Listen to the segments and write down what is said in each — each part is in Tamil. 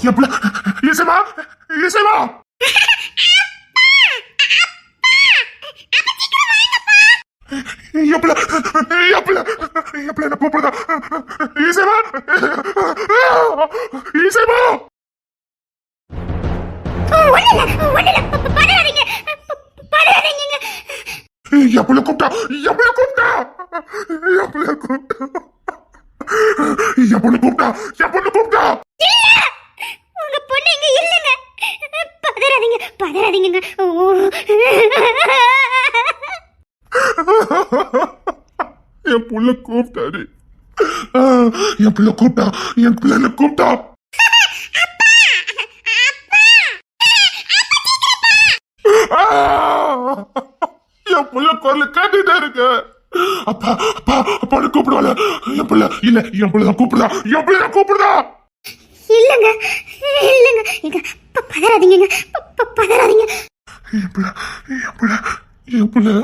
எப்பல இசைமா இசைமா எப்பல எப்பல எப்பல என்ன கூப்பிடுதா இசைமா இசைமா எப்பல கூப்பிட்டா எப்பல கூப்பிட்டா எப்பல கூப்பிட்டா எப்பல கூப்பிட்டா எப்பல கூப்பிட்டா உங்க பொண்ணு இங்க இல்லங்க. பதறாதீங்க பதறாதீங்க. என் புள்ள கூப்பிட்டாரு. என் புள்ள கூப்பிட்டா என் பிள்ளை கூப்பிட்டா என் புள்ள குரல் கேட்டுட்டே இருக்கு. அப்பா அப்பா அப்பான்னு கூப்பிடுவாள். என் பிள்ளை இல்ல என் பிள்ளை கூப்பிடுதா என் பிள்ளை கூப்பிடுதா இல்லங்க இல்லங்க. இங்க பதறாதீங்க பதறாதீங்க. என் பிள்ளை என் பிள்ளை என் பிள்ளை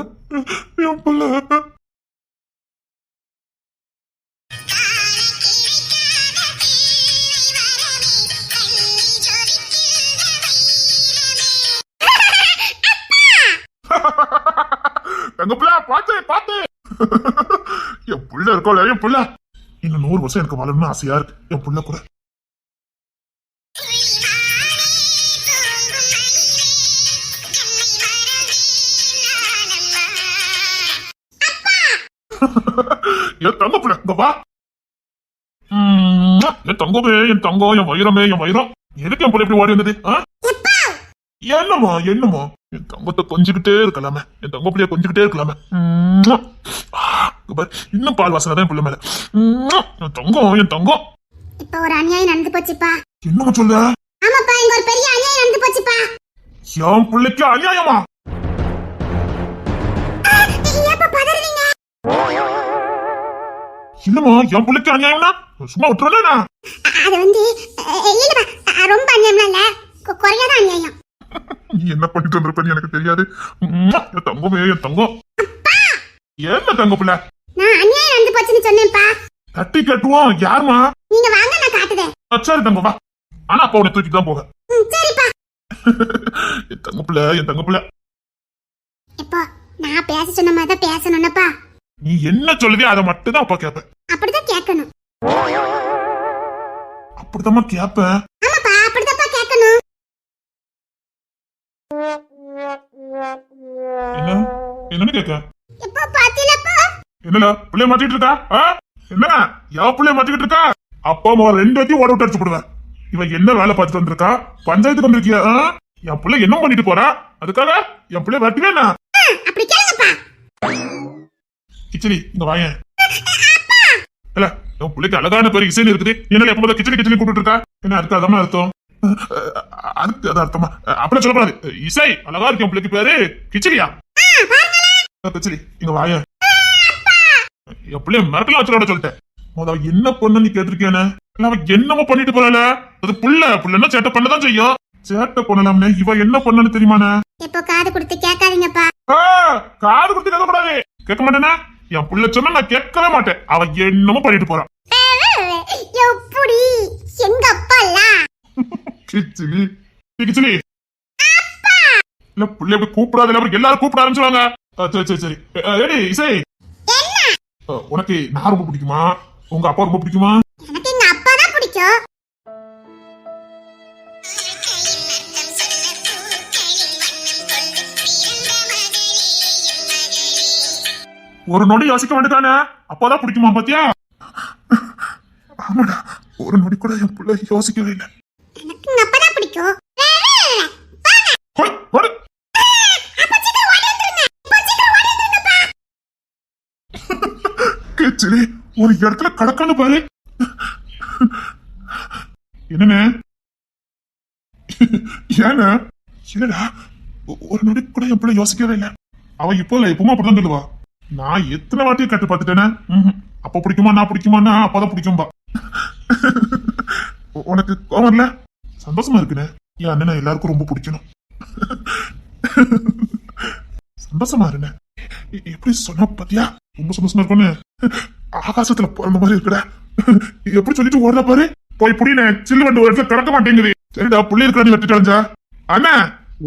என் பிள்ளை எங்க பிள்ளை பாத்து பாத்து என் புள்ள இருக்கோல என் புள்ள இன்னும் 100 வருஷம் எனக்கு வாழணும்னு ஆசையா இருக்கு. என் புள்ள கூட என் தங்க புள்ள இங்க வா. என் தங்கமே என் தங்கம் என் வைரமே என் வைரம். எதுக்கு என் புள்ள இப்படி ஓடி வந்தது? என்னமோ என்னமோ என் தங்கத்தை கொஞ்சிக்கிட்டே இருக்கலாமே. என் தங்க பிள்ளைய கொஞ்சிக்கிட்டே இருக்கலாமே. இன்னும் பால் வாசனை தான் என் பிள்ளை மேல. என் தங்கம் என் தங்கம். இப்ப ஒரு அநியாயம் நடந்து போச்சுப்பா. என்னமா சொல்ல? ஆமாப்பா இங்க ஒரு பெரிய அநியாயம் நடந்து போச்சுப்பா. என் பிள்ளைக்கு அநியாயமா? ஏப்பா பதறீங்க? இல்லமா என் பிள்ளைக்கு அநியாயம்னா சும்மா விட்டுறேன்னா? அது வந்து இல்லப்பா ரொம்ப அநியாயம் இல்ல குறையாத அநியாயம். நீ என்ன பண்ணிட்டு வந்திருப்பேன்னு எனக்கு தெரியாது. என் தங்கமே என் தங்கம். என்ன தங்க பிள்ளை? நான் அநியாயம் நடந்து போச்சுன்னு சொன்னேன்ப்பா. தட்டி கட்டுவோம். யாருமா? நீங்க வாங்க நான் காட்டுதேன். சரி தங்க வா. ஆனா அப்பா உன்னை தூக்கிட்டு தான் போக. சரிப்பா. என் தங்க பிள்ளை என் தங்க பிள்ளை. இப்போ நான் பேச சொன்ன மாதிரி தான் பேசணும்னப்பா. நீ என்ன சொல்லுதே அதை மட்டும் தான் அப்பா கேட்பேன். அப்படிதான் கேட்கணும். அப்படித்தாம்மா கேட்பேன். ஆமாப்பா அப்படிதான்ப்பா கேட்கணும். என்ன என்னன்னு கேட்க? இப்போ பாத்தீங்களா? என்னல பிள்ளைய மாட்டிட்டு இருக்கா? என்ன என் பிள்ளைய மாட்டிக்கிட்டு இருக்கா? அப்பா அம்மா 2 பேத்தையும் ஓட விட்டு அடிச்சு போடுவேன். இவன் என்ன வேலை பார்த்துட்டு வந்திருக்கா? பஞ்சாயத்துக்கு வந்திருக்கியா? என் பிள்ளை என்ன பண்ணிட்டு போறா? அதுக்காக என் பிள்ளைய வெட்டுவே என்ன? அப்படி கேளுங்கப்பா. கிச்சடி இங்க வாயேன். இல்ல என் பிள்ளைக்கு அழகான பேரு இசைன்னு இருக்குது. என்ன எப்ப கிச்சடி கிச்சடி கூப்பிட்டு இருக்கா? என்ன அதுக்கு அதாம அர்த்தம்? அதுக்கு அது அர்த்தமா? அப்படியே சொல்லக்கூடாது. இசை அழகா இருக்கு என் பிள்ளைக்கு பேரு கிச்சடியா? கிச்சடி இங்க வாயேன். என் பிள்ளைய மிரட்டலாம் வச்சுட சொல்லிட்டேன். அவ என்ன பொண்ணு நீ கேட்டிருக்கேன்னு? அவ என்னமோ பண்ணிட்டு போறல. அது புள்ளன்னா சேட்டை பண்ணதான் செய்யும். சேட்டை பண்ணலாம்னே இவ என்ன பண்ணனு தெரியுமாண்ணே? இப்போ காது கொடுத்து கேட்காதீங்கப்பா. காது கொடுத்து கேட்க கூடாது. கேட்க மாட்டேனா? என் புள்ள சொன்னா நான் கேட்கவே மாட்டேன். அவ என்னமோ பண்ணிட்டு போறான். எப்படி எங்க அப்பா இல்ல? கிச்சிலி கிச்சிலி இல்ல புள்ள எப்படி கூப்பிடாத எல்லாரும் கூப்பிட ஆரம்பிச்சுவாங்க. சரி சரி சரி இசை உனக்கு நான் ரொம்ப பிடிக்குமா உங்க அப்பா ரொம்ப பிடிக்குமா? எனக்கு எங்க அப்பா தான் பிடிக்கும். ஒரு நொடி யோசிக்க வேண்டியதானே? அப்பாதான் பிடிக்குமா பாத்தியா? ஆமாடா ஒரு நொடி கூட என் பிள்ளை யோசிக்கவே இல்லை. எனக்கு எங்க அப்பா தான் பிடிக்கும். கேச்சலி ஒரு இடத்துல கடக்கான்னு பாரு. என்னன்னு ஏன்னா இல்லடா ஒரு நொடி கூட என் பிள்ளை யோசிக்கவே இல்லை. அவ இப்போ இல்ல எப்பவுமே அப்படிதான் சொல்லுவா. நான் எத்தனை வாட்டியும் கட்டு பார்த்துட்டேனே. அப்ப பிடிக்குமா நான் பிடிக்குமான்னா அப்பதான் பிடிக்கும்பா. உனக்கு கோவம் இல்ல? சந்தோஷமா இருக்குண்ணே. என் அண்ணன் எல்லாருக்கும் ரொம்ப பிடிக்கணும். சந்தோஷமா இருண்ணே. எப்படி சொன்ன பாத்தியா? ரொம்ப சந்தோஷமா இருக்கும்னு. ஆகாசத்துல பிறந்த மாதிரி இருக்குடா. எப்படி சொல்லிட்டு ஓடுற பாரு. போய் புடினே, சில்லு வண்டி ஒரு இடத்துல கிடக்க மாட்டேங்குது. சரிடா, புள்ளி இருக்கிற வெட்டிட்டாஞ்சா. அண்ணா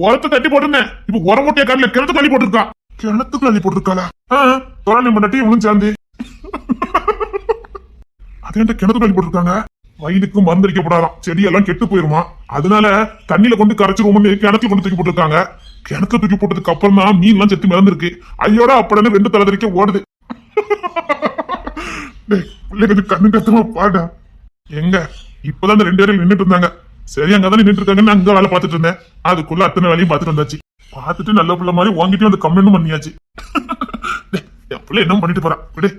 உரத்தை தட்டி போட்டுருந்தேன், இப்ப உர மூட்டைய காட்டில கிணத்து அள்ளி போட்டிருக்கா. கிணத்துக்கு அள்ளி போட்டிருக்காளா? தோராணி பண்ணி இவனும் சேர்ந்து அதே கிணத்துக்கு அள்ளி போட்டிருக்காங்க. வயலுக்கு மருந்தடிக்கப்படாதான், செடியெல்லாம் கெட்டு போயிருமா, அதனால தண்ணியில கொண்டு கரைச்சிருவோம்னு கிணத்துல கொண்டு தூக்கி போட்டிருக்காங்க. கிணத்துல தூக்கி போட்டதுக்கு அப்புறம் தான் மீன் எல்லாம் செத்து மிதந்திருக்கு. ஐயோட அப்படின்னு 2 தலைதறிக்க ஓடுது. கொஞ்சம் கண்ணு கத்தமா பாடா. எங்க இப்பதான் அந்த 2 பேரும் நின்றுட்டு இருந்தாங்க. சரி அங்கதான் நின்றுட்டு இருக்காங்கன்னு அங்க வேலை பார்த்துட்டு இருந்தேன். அதுக்குள்ள அத்தனை வேலையும் பார்த்துட்டு வந்தாச்சு. பார்த்துட்டு நல்ல பிள்ளை மாதிரி வாங்கிட்டு வந்து கம்ப்ளைண்ட் பண்ணியாச்சு. என் பிள்ளை என்ன பண்ணிட்டு போறா விடு.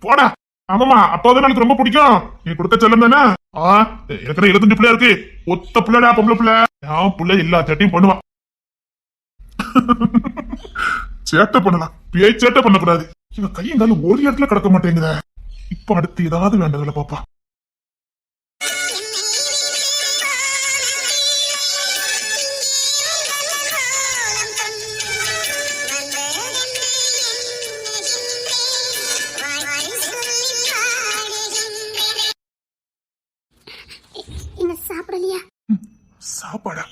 போடா. ஆமாமா, அப்பாதான் எனக்கு ரொம்ப பிடிக்கும். நீ கொடுத்த செல்லம் தானே. எனக்கு 75 பிள்ளையா இருக்கு. ஒத்த பிள்ளைடா, பொம்பளை பிள்ளை. என் பிள்ளை எல்லா சேட்டையும் பண்ணுவான். சேட்டை பண்ணலாம், பேய் சேட்டை பண்ணக்கூடாது. இவன் கையங்கால ஒரு இடத்துல கிடக்க மாட்டேங்குற. இப்ப அடுத்து ஏதாவது வேண்டதில்ல பாப்பா. சாப்பிடலையா? சாப்பாடா?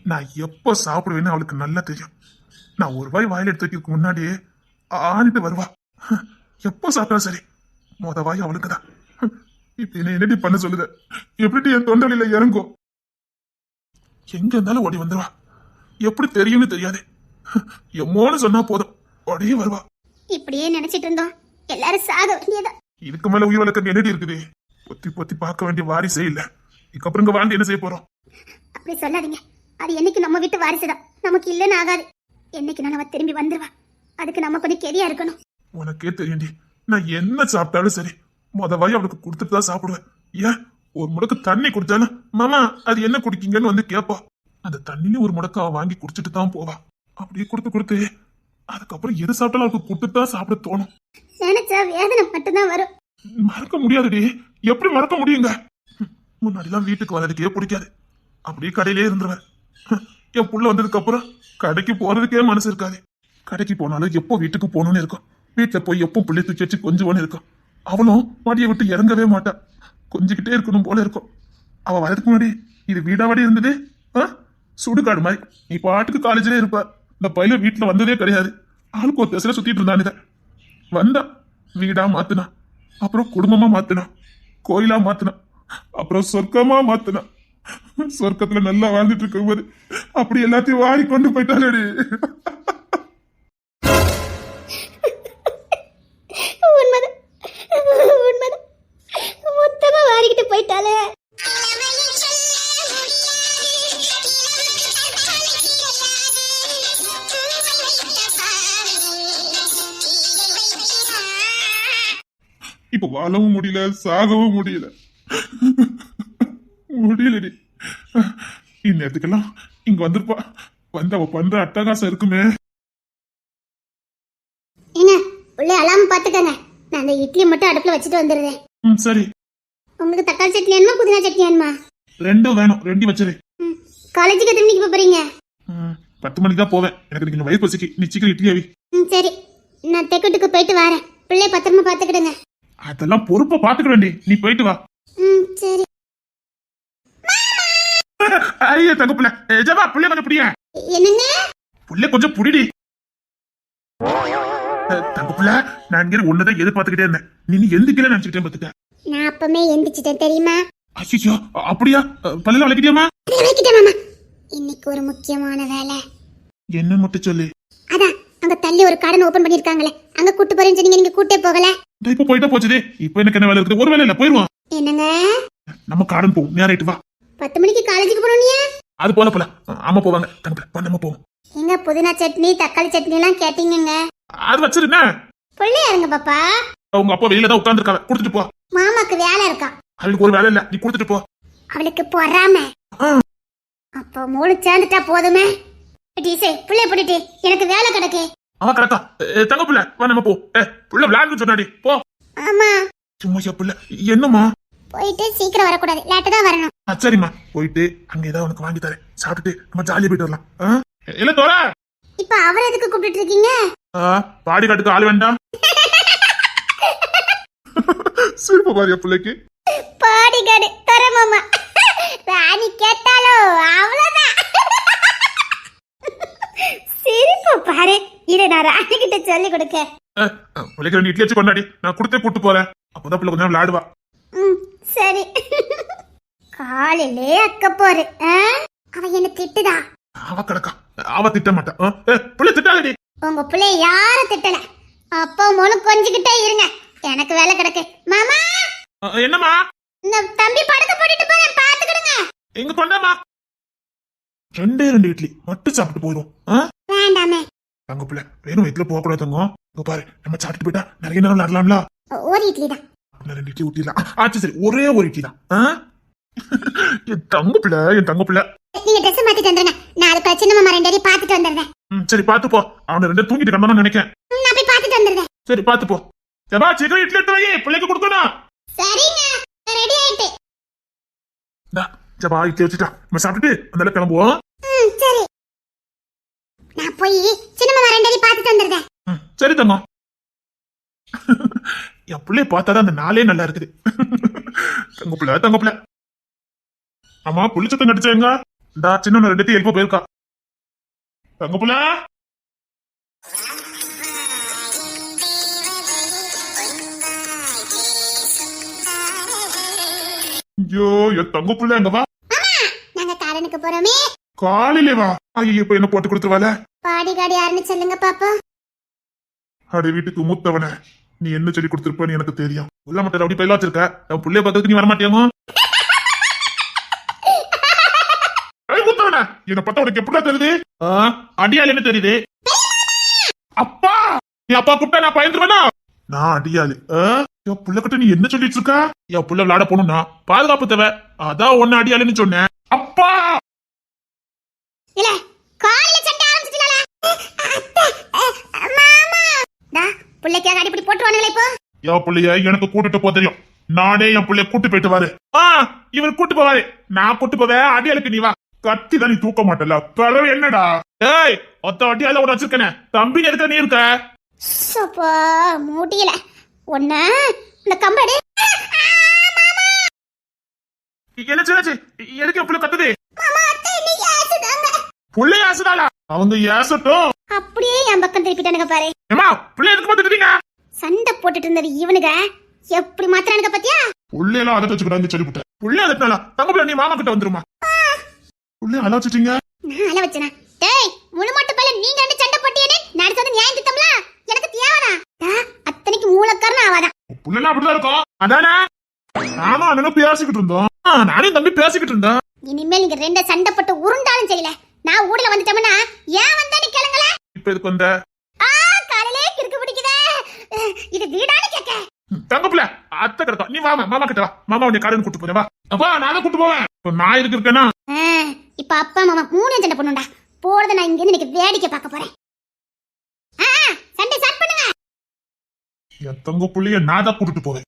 நான் எப்ப சாப்பிடுவேன்னு அவளுக்கு நல்லா தெரியும். நான் ஒரு வாய் வாயில எடுத்து வைக்கிறதுக்கு முன்னாடியே ஆணிட்டு வருவா. எப்ப சாப்பிட்டா சரி, மொத வாய் அவளுக்குதான். இப்ப என்ன என்னடி பண்ண சொல்லுத? எப்படி என் தொண்டலில இறங்கும்? எங்க இருந்தாலும் ஓடி வந்துருவா. எப்படி தெரியும்னு தெரியாது. எம்மோன்னு சொன்னா போதும், ஓடியே வருவா. இப்படியே நினைச்சிட்டு இருந்தோம், எல்லாரும் சாக வேண்டியதா. இதுக்கு மேல உயிர் வளர்க்க என்னடி இருக்குது? பொத்தி பொத்தி பார்க்க வேண்டிய வாரிசே இல்ல. இதுக்கப்புறம் இங்க வாழ்ந்து என்ன செய்ய போறோம்? அப்படி சொல்லாதீங்க. அது என்னைக்கு நம்ம வீட்டு வாரிசுதான், நமக்கு இல்லைன்னு ஆகாது. என்னைக்கு நம்ம திரும்பி வந்துருவா. அதுக்கு நம்ம கொஞ்சம் கெதியா இருக்கணும். உனக்கே தெரியும்டி, நான் என்ன சாப்பிட்டாலும் சரி மொத வாய் அவளுக்கு கொடுத்துட்டு தான் சாப்பிடுவேன். ஏன் ஒரு முடக்கு தண்ணி குடிச்சாலும் மாமா அது என்ன குடிக்கீங்கன்னு வந்து கேட்பா. அந்த தண்ணியில ஒரு முடக்கு அவ வாங்கி குடிச்சிட்டு தான் போவா. அப்படியே கொடுத்து அதுக்கப்புறம் எது சாப்பிட்டாலும் அவளுக்கு கொடுத்துட்டு தான் சாப்பிட தோணும். நினைச்சா வேதனை மட்டும்தான் வரும். மறக்க முடியாதுடி. எப்படி மறக்க முடியுங்க? முன்னாடிலாம் வீட்டுக்கு வர்றதுக்கே பிடிக்காது, அப்படியே கடையிலே இருந்துருவேன். என் புள்ள வந்ததுக்கு அப்புறம் கடைக்கு போறதுக்கே மனசு இருக்காது. கடைக்கு போனாலும் எப்போ வீட்டுக்கு போகணும்னு இருக்கும். வீட்டுல போய் எப்போ பிள்ளை தூக்கி வச்சு கொஞ்சம் இருக்கும். அவளும் மடியை விட்டு இறங்கவே மாட்டா, கொஞ்சிக்கிட்டே இருக்கணும் போல இருக்கும். அவ வரதுக்கு முன்னாடி இது வீடாவாடி இருந்தது, சுடுகாடு மாதிரி. நீ பாட்டுக்கு காலேஜ்ல இருப்ப. இந்த பையன் வீட்டுல வந்ததே கிடையாது. ஆளுக்கு ஒரு திசையில சுத்திட்டு இருந்தான். வந்தா வீடா மாத்துனா, அப்புறம் குடும்பமா மாத்துனா, கோயிலா மாத்துனா, அப்புறம் சொர்க்கமா மாத்துனா. சொர்க்கத்துல நல்லா வாழ்ந்துட்டு இருக்கும்போது அப்படி எல்லாத்தையும் வாரி கொண்டு போயிட்டாலே. மொத்தமா வாரிக்கிட்டு போயிட்டாலே. இப்ப வாழவும் முடியல, சாகவும் முடியல. முடியலடி. இந்நேரத்துக்கெல்லாம் இங்க வந்திருப்பா. வந்து அவ பண்ற அட்டகாசம் இருக்குமே. ஏங்க உள்ள அலாம பாத்துக்கங்க. நான் அந்த இட்லி மட்டும் அடுப்புல வச்சுட்டு வந்துடுறேன். சரி. உங்களுக்கு தக்காளி சட்னி வேணுமா புதினா சட்னி வேணுமா? ரெண்டும் வேணும், ரெண்டும் வச்சிரு. காலேஜுக்கு எத்தனை மணிக்கு போறீங்க? 10 மணிக்கு தான் போவேன். எனக்கு நீங்க வயிறு பசிக்கு, நீ சீக்கிரம் இட்லி அவி. சரி, நான் தெக்கட்டுக்கு போயிட்டு வரேன். பிள்ளைய பத்திரமா பாத்துக்கிடுங்க. அதெல்லாம் பொறுப்பா பாத்துக்க வேண்டி, நீ போயிட்டு வா. சரி. ஐயா தங்க புள்ள, ஜவா புள்ள கொஞ்சம் புடிய. என்னங்க? புள்ள கொஞ்சம் புடிடி. தங்க புள்ள, நான் இங்க ஒன்னதான் எதிர்பார்த்துக்கிட்டே இருந்தேன். நீ எந்திக்கல நினைச்சுக்கிட்டே பாத்துக்க. நான் அப்பமே எந்திச்சிட்டேன் தெரியுமா? ஐயோ அப்படியா? பல்ல வளைக்கிட்டியாமா? வளைக்கிட்டேன் மாமா. இன்னைக்கு ஒரு முக்கியமான வேலை. என்ன மட்டும் சொல்லு. அதான் அங்க தள்ளி ஒரு கார்டன் ஓபன் பண்ணிருக்காங்களே, அங்க கூட்டி போறேன்னு சொன்னீங்க, நீங்க கூட்டே போகல. இப்ப போயிட்டா போச்சுதே. இப்ப எனக்கு என்ன வேலை இருக்குது? ஒரு வேலை இல்ல, போயிருவோம். என்னங்க? நம்ம கார்டன் போவோம், நேராயிட்டு வா. 10 மணிக்கு காலேஜுக்கு போறோம்னியா? அது போல அம்மா போவாங்க. தங்க நம்ம போவோம். எங்க புதினா சட்னி தக்காளி சட்னி எல்லாம் கேட்டீங்கங்க. அது வச்சிருந்தே. புள்ளையா இருங்க பாப்பா. உங்க அப்பா வெளியில தான் உட்கார்ந்துருக்காங்க, கொடுத்துட்டு போ. மாமாக்கு வேலை இருக்கா. அவளுக்கு ஒரு வேலை இல்ல, நீ கொடுத்துட்டு போ. அவளுக்கு பொறாம. அப்ப மூணு சேர்ந்துட்டா போதுமே. டீசே புள்ளைய போட்டுட்டு எனக்கு வேலை கிடக்கு. அவ கரெக்டா. தங்க புள்ள வா நம்ம போ. புள்ள விளையாடுன்னு சொன்னாடி, போ. ஆமா. சும்மா புள்ள என்னம்மா? போயிட்டு சீக்கிரம் வரக்கூடாது, லேட்டு தான் வரணும். சரிம்மா, போயிட்டு அங்க ஏதாவது உனக்கு வாங்கி தரேன், சாப்பிட்டுட்டு நம்ம ஜாலியா போயிட்டு வரலாம். இல்ல தோரா, இப்ப அவர் எதுக்கு கூப்பிட்டு இருக்கீங்க? பாடி காட்டுக்கு ஆள் வேண்டாம். சிரிப்பு பாரியா பிள்ளைக்கு. பாடிகாடு தர மாமா. ராணி கேட்டாலோ அவ்வளவுதான். சிரிப்பு பாரு. இதை நான் ராணி கிட்ட சொல்லி கொடுக்க. பிள்ளைக்கு 2 இட்லி வச்சு கொண்டாடி, நான் கொடுத்தே கூட்டு போறேன். அப்பதான் பிள்ளை கொஞ்சம் விளையாடுவா. சரி. காலையிலே அக்க போரு. அவ என்ன திட்டுதா? அவ கிடக்கா, அவ திட்ட மாட்டா. பிள்ளை திட்டாதடி. உங்க பிள்ளை யார திட்டல. அப்பா மூலம் கொஞ்சிக்கிட்டே இருங்க, எனக்கு வேலை கிடக்கு. மாமா என்னம்மா? இந்த தம்பி படுக்க போட்டுட்டு போறேன், பாத்துக்கிடுங்க. எங்க கொண்டாமா? 2 இட்லி மட்டும் சாப்பிட்டு போயிடும். வேண்டாமே. தங்க பிள்ளை வேணும் வயிற்றுல போக கூடாது தங்கம். இங்க பாரு, நம்ம சாப்பிட்டு போயிட்டா நிறைய நேரம் விளையாடலாம்ல. ஒரு இட்லி தான். 2 இட்லி ஊட்டிடலாம். ஆச்சு சரி, ஒரே ஒரு இட்லி தான். என் தங்க பிள்ளை, என் தங்க பிள்ளை. நீங்க ட்ரெஸ் மாத்திட்டு வந்துருங்க, நான் அது சின்ன மாமா 2 அடி பாத்துட்டு வந்துடுறேன். சரி பாத்து போ, அவனை 2 தூங்கிட்டு கண்டோன்னு நினைக்கிறேன். நான் போய் பாத்துட்டு வந்துடுறேன். சரி பாத்து போ. ஜபா சீக்கிரம் இட்லி எடுத்து வை, பிள்ளைக்கு கொடுக்கணும். சரிங்க, ரெடி ஆயிட்டு. ஜபா இட்லி வச்சுட்டா, நம்ம சாப்பிட்டுட்டு அந்த கிளம்புவோம். சரி, நான் போய் சின்ன மாமா 2 அடி பாத்துட்டு வந்துடுறேன். சரி தங்கம். என் பிள்ளைய பார்த்தாதான் அந்த நாளே நல்லா இருக்குது. தங்க பிள்ளை, தங்க பிள்ளை. ஆமா புளிச்சத்தம் கடிச்சேங்க. இந்த சின்ன 2 எழுப்ப போயிருக்கா. தங்க பிள்ளை. ஐயோ என் தங்க பிள்ளை எங்க வா. நாங்க காரனுக்கு போறோமே. காலையிலே வா. ஐயோ இப்ப என்ன போட்டு கொடுத்துருவால. பாடிகார்டு யாருன்னு சொல்லுங்க பாப்பா. அட வீட்டுக்கு மூத்தவன, நீ என்ன சொல்லி கொடுத்துருப்பன்னு எனக்கு தெரியும். உள்ள மட்டும் அப்படி பயில வச்சிருக்க, என் புள்ளைய பார்க்கறதுக்கு நீ வரமாட்டியாமோ? மூத்தவன என்ன பார்த்தா உனக்கு எப்படா தெரியுது? அடியால் என்ன தெரியுது? அப்பா, நீ அப்பா கூப்பிட்டா நான் பயந்துருவேனா? நான் அடியாளு. என் புள்ள கிட்ட நீ என்ன சொல்லிட்டு இருக்க? என் புள்ள விளையாட போகணும்னா பாதுகாப்பு தேவை, அதான் ஒன்னு அடியாளுன்னு சொன்னேன். அப்பா இல்ல காலையில சண்டை ஆரம்பிச்சிட்டீங்களா? மாமா டா புள்ளைக்காக அடிப்படி போட்டுவானுங்களே இப்போ. என் புள்ளைய எனக்கு கூட்டிட்டு போ தெரியும். நானே என் புள்ளைய கூட்டு போயிட்டு வாரு. இவர் கூட்டு போவாரு, நான் கூட்டு போவேன். அடியாளுக்கு நீ வா. கத்தி தான் நீ தூக்க மாட்டல, பிறகு என்னடா? ஏய் ஒத்த அடியால ஒரு வச்சிருக்கேன், தம்பி எதுக்க நீ இருக்க? சப்பா முடியல. ஒண்ணு இந்த கம்பெனி. என்னாச்சு? எதுக்கு என் புள்ள கத்துது? மாமா அத்தை நீ ஏசுதாங்க. புள்ளை ஏசுதாளா? அவங்க ஏசட்டும். அப்படியே என் பக்கம் திருப்பிட்டானுங்க பாரு. ஏமா புள்ளை எதுக்கு பாத்துக்கிட்டீங்க? சண்டை போட்டுட்டு இருந்தது இவனுங்க எப்படி மாத்துறானுங்க பாத்தியா? புள்ளையெல்லாம் அதை வச்சுக்கிட்டாங்க சொல்லிவிட்டேன். புள்ளை அதனால தங்க பிள்ளை நீ மாமா கிட்ட வந்துருமா? புள்ளை அழ வச்சுட்டீங்க. நான் அழ வச்சனா? டேய் முழுமாட்டு பையல நீங்க 2 சண்டை போட்டியனே நடந்தது நியாயம் திட்டம்ல எனக்கு தேவனா? அத்தனைக்கு மூலக்காரன் ஆவாதான். புள்ளெல்லாம் அப்படிதான் இருக்கும். அதானே நானும் அண்ணனும் பேசிக்கிட்டு இருந்தோம். நானும் தம்பி பேசிக்கிட்டு இருந்தோம். இனிமேல் நீங்க 2 சண்டை போட்டு உருண்டாலும் தெரியல, நான் ஊர்ல வந்துட்டோம்னா ஏன் வந்தானே கேளுங்கள. இப்ப இதுக்கு வந்த காலையிலே கிறுக்கு பிடிக்குதே. இது வீடானு கேக்க. தங்க பிள்ளை அத்தை கிடக்கும். நீ வாமா மாமா கிட்ட வா. மாமா உன்னை காலையில கூட்டு போறேன். வா அப்பா, நானும் கூட்டு போவேன். இப்ப நான் இதுக்கு இருக்கேன்னா இப்ப அப்பா மாமா 3 சண்டை பண்ணுடா. போறத நான் இங்க இருந்து வேடிக்கை பார்க்க போறேன். சண்டை ஸ்டார்ட் பண்ணுங்க. என் தங்க புள்ளைய நான் தான் கூட்டிட்டு போவேன்.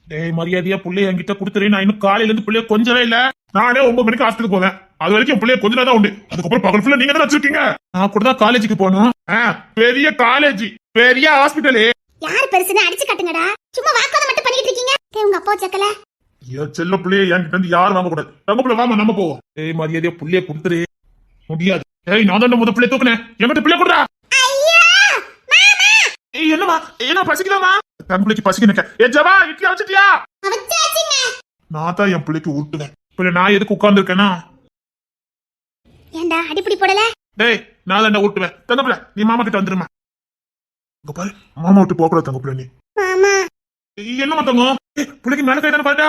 டேய் மரியாதையா புள்ளைய என்கிட்ட கொடுத்துறேன். நான் இன்னும் காலையில இருந்து புள்ளைய கொஞ்சவே இல்ல. நானே 9 மணிக்கு ஹாஸ்டலுக்கு போவேன். அது வரைக்கும் என் புள்ளைய கொஞ்ச நேரம் உண்டு. அதுக்கப்புறம் பகல் ஃபுல்லா நீங்க தான் வச்சிருக்கீங்க. நான் கூட தான் காலேஜுக்கு போகணும். பெரிய காலேஜ், பெரிய ஹாஸ்பிட்டலு. யார் பெருசுன்னு அடிச்சு காட்டுங்கடா. சும்மா வாக்குவாதம் மட்டும் பண்ணிட்டு இருக்கீங்க. உங்க அப்பா செக்கல. என் செல்ல புள்ளைய என்கிட்ட இருந்து யாரும் வாங்க கூடாது. தங்க புள்ள வாமா நம்ம போவோம். டேய் மரியாதையா புள்ளைய கொடுத்துரு. முடியாது. ஏய் நான் தான் முத புள்ளைய தூக்குனேன். என்கிட்ட புள்ளைய கொடுடா. ஏய் என்னமா என்ன பசிக்குதாமா? தங்க பிள்ளைக்கு பசிக்கு நிக்க. ஏ ஜவா இட்லி வச்சிட்டியா? நான் தான் என் பிள்ளைக்கு ஊட்டுனேன். பிள்ளை நான் எதுக்கு உட்கார்ந்து இருக்கேனா? ஏண்டா அடிப்படி போடல? டேய் நான் தான் ஊட்டுவேன். தங்க பிள்ளை நீ மாமா கிட்ட வந்துருமா. இங்க பாரு, மாமா விட்டு போக கூடாது தங்க பிள்ளை நீ. மாமா என்னமா தங்கம்? பிள்ளைக்கு மேல கை தானே பாட்டா?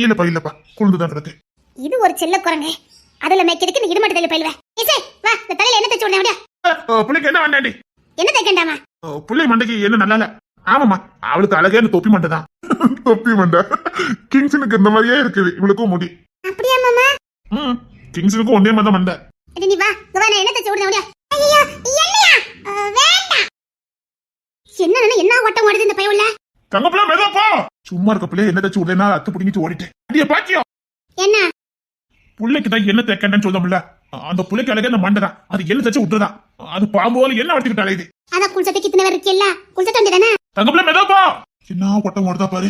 இல்லப்பா இல்லப்பா, குழுந்துதான் கிடக்கு. இது ஒரு செல்ல குரங்கு. அதுல மேய்க்கிறதுக்கு நீ இது மட்டும் தெரியல பயிலுவ. வா இந்த தலையில என்ன தேச்சு விட. பிள்ளைக்கு என்ன வேண்டாண்டி? என்ன தைக்கண்டாமா? பிள்ளை மண்டைக்கு என்ன நல்லா இல்ல. ஆமாமா அவளுக்கு அழகே அந்த தொப்பி மண்டை தான். தொப்பி மண்டை கிங்ஸனுக்கு இந்த மாதிரியே இருக்குது. இவளுக்கும் முடி. அப்படியா மாமா? கிங்ஸனுக்கும் ஒன்னே மாதிரி மண்டை. நீ வா இங்க வா, நான் என்ன தேச்சு விட. ஐயோ என்னையா? வேண்டாம். என்ன ஓட்டம் ஓடுது இந்த பையவுல? தங்க பிள்ளை மெதுவா சும்மா இருக்க பிள்ளை என்ன தச்சு விடனா அத்து பிடிங்கிட்டு ஓடிட்டேன். அடியே பாக்கியம் என்ன? புள்ளைக்கு தான் என்ன தைக்கன்னு சொல்லும்ல, அந்த புள்ளைக்கு அழகே அந்த மண்டை தான். அது என்ன தச்சு விட்டுதான். அது பாம்போல என்ன வட்டிக்கிட்டாலே இது. அதான் குளிச்சட்டுக்கு இத்தனை பேர் இருக்கீல்ல, குளிச்சட்டு வேண்டியதானே? தங்க பிள்ளை மெதுவா என்ன கொட்டம் ஓடுதா பாரு.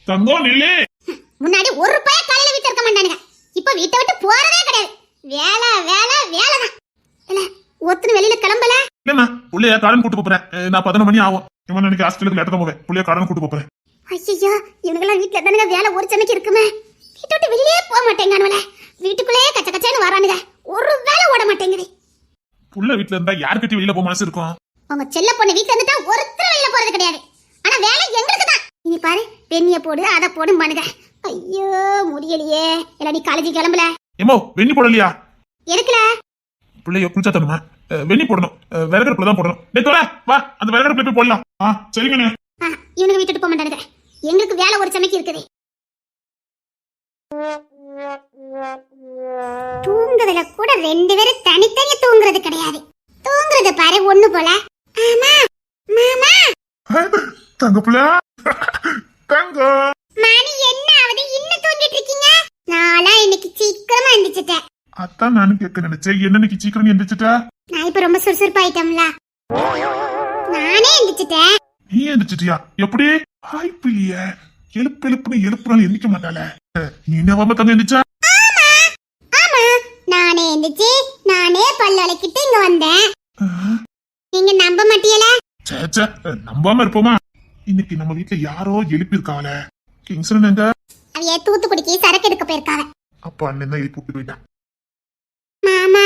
தங்கம் நில்லு. முன்னாடி ஒரு பைய காலையில வீட்டுல இருக்க மாட்டானுங்க, இப்ப வீட்டை விட்டு போறதே கிடையாது. வேலை வேலை வேலைதான். இல்ல ஒத்துன்னு வெளியில கிளம்பல. இல்லம்மா புள்ளைய காடன் கூட்டு போறேன். நான் 11 மணி ஆகும். இவன் எனக்கு ஹாஸ்டலுக்கு லேட்டா தான் போவேன். புள்ளைய காடன் கூட்டு போறேன். ஐயோ இவனுங்கெல்லாம் வீட்டுல தானுங்க வேலை ஒரு சென்னைக்கு இருக்குமே. வீட்டை விட்டு வெளியே போக மாட்டேங்கானுவல, வீட்டுக்குள்ளேயே கச்ச கச்சன்னு வரானுங்க. ஒரு வேலை ஓட மாட்டேங்குது. புள்ள வீட்டுல இருந்தா யாருக்கிட்ட வெளியில போக மனசு இருக்கும்? உங்க செல்ல பொண்ணு வீட்டுல இருந்துட்டா ஒருத்தர் வெளியில போறது கிடையாது. ஆனா வேலை எங்களுக்கு தான். இனி பாரு பெண்ணிய போடு அதை போடும் பண்ணுங்க. ஐயோ முடியலையே. இல்ல நீ காலேஜ் கிளம்பல? ஏமோ வெண்ணி போடலையா? எதுக்குல? பிள்ளைய குளிச்சா தருமா? வெண்ணி போடணும். விறகடுப்புல தான் போடணும். டேய் தோல வா, அந்த விறகடுப்புல போய் போடலாம். சரிங்கண்ணே. இவனுக்கு விட்டுட்டு போக மாட்டானுங்க. எங்களுக்கு வேலை ஒரு சென்னைக்கு இருக்குது. தூங்குறதுல கூட 2 பேரும் தனித்தனியா தூங்குறது கிடையாது. தூங்குறது பாரு ஒண்ணு போல. ஆமா மாமா. தங்க புள்ள தங்கம். மணி என்ன ஆகுது, இன்னும் தூங்கிட்டு இருக்கீங்க? நாளா இன்னைக்கு சீக்கிரமா எந்திரிச்சிட்டேன். அதான் நானும் கேட்க நினைச்சேன். என்ன இன்னைக்கு சீக்கிரம் எந்திரிச்சிட்ட? நான் இப்ப ரொம்ப சுறுசுறுப்பாயிட்டோம்ல. நானே எந்திரிச்சிட்டேன். நீ எந்திரிச்சிட்டியா? எப்படி? வாய்ப்பு இல்லையே. எழுப்புன்னு எழுப்புனாலும் எந்திரிக்க மாட்டாள. நீ என்ன தங்க எந்திரிச்சா? ஆமா நானே எந்திரிச்சு நானே பல்ல விளக்கிட்டு இங்க வந்தேன். நீங்க நம்ப மாட்டீங்களா? சேச்சே நம்பாம இருப்போமா? இன்னைக்கு நம்ம வீட்டுல யாரோ எழுப்பி இருக்காவல. கிங்ஸ்டன் எங்க? அவைய தூத்துக்குடிக்கு சரக்கு எடுக்க போயிருக்காங்க. அப்ப அண்ணன் தான் எழுப்பி விட்டு போயிட்டான். மாமா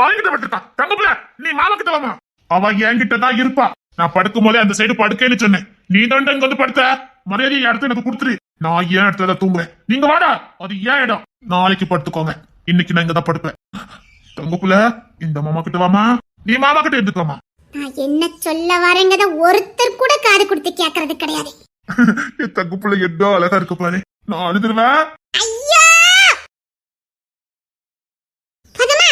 ஆகிட்ட பட்டுருக்கான். தங்கப்புல நீ மாமா கிட்ட வாமா. அவ என்கிட்ட தான் இருப்பா. நான் படுக்கும் போதே அந்த சைடு படுக்கேன்னு சொன்னேன். நீ தான் இங்க வந்து படுத்த. மரியாதையை இடத்த எனக்கு கொடுத்துரு. நான் ஏன் இடத்துல தூங்குறேன். நீங்க வாடா, அது ஏன் இடம். நாளைக்கு படுத்துக்கோங்க. இன்னைக்கு நான் இங்கதான் படுப்பேன். தங்கப்புல இந்த மாமா கிட்ட வாமா. நீ மாமா கிட்ட இருந்துக்கோமா. நான் என்ன சொல்ல வரேங்கத ஒருத்தர் கூட காது கொடுத்து கேக்குறது கிடையாது. என் தங்கப்புல என்ன அழகா இருக்கு பாரு. நான் அழுதுருவேன். ஐயா பதமா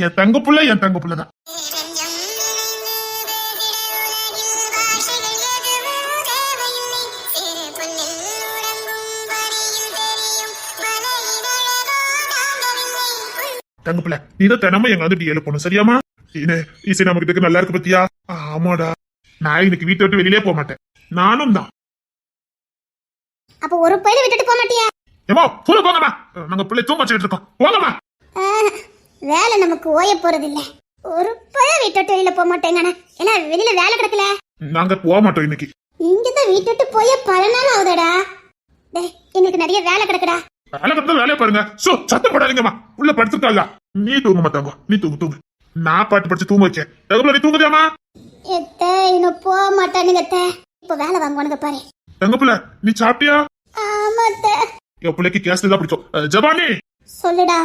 என் தங்கப்புல தான். தங்கப்புல நீதான் தினமும் எங்க வந்து எழுப்பணும் சரியாமா? இசை நம்ம கிட்ட நல்லா இருக்கு பத்தியா? ஆமாடா. நான் இன்னைக்கு வீட்டை விட்டு வெளியிலே போக மாட்டேன். நானும் தான். அப்ப ஒரு பையில விட்டுட்டு போக மாட்டியா? ஏமா கூட போங்கம்மா. நாங்க பிள்ளை தூங்க வச்சுட்டு இருக்கோம். போங்கம்மா. வேலை நமக்கு ஓய போறது இல்ல. ஒரு பைய விட்டுட்டு வெளியில போக மாட்டேங்கண்ணா. ஏன்னா வெளியில வேலை கிடக்கல. நாங்க போக மாட்டோம் இன்னைக்கு. இங்கதான் விட்டுட்டு போய பல நாள் ஆகுதடா. எங்களுக்கு நிறைய வேலை கிடக்குடா. வேலை கிடந்தா வேலையை பாருங்க. சத்தம் போடாதீங்கம்மா. உள்ள படுத்துருக்காங்க. நீ தூங்க மாட்டாங்க. நீ தூங்கு. நான் பாட்டு படிச்சு தூங்க வச்சேன். தங்கப்புல நீ தூங்குதியாமா? இன்னும் போக மாட்டானுங்க. இப்ப வேலை வாங்குவானுங்க பாரு. தங்கப்புல நீ சாப்பிட்டியா? ஆமா என் பிள்ளைக்கு கேசரி தான் பிடிக்கும். ஜபானி சொல்லுடா.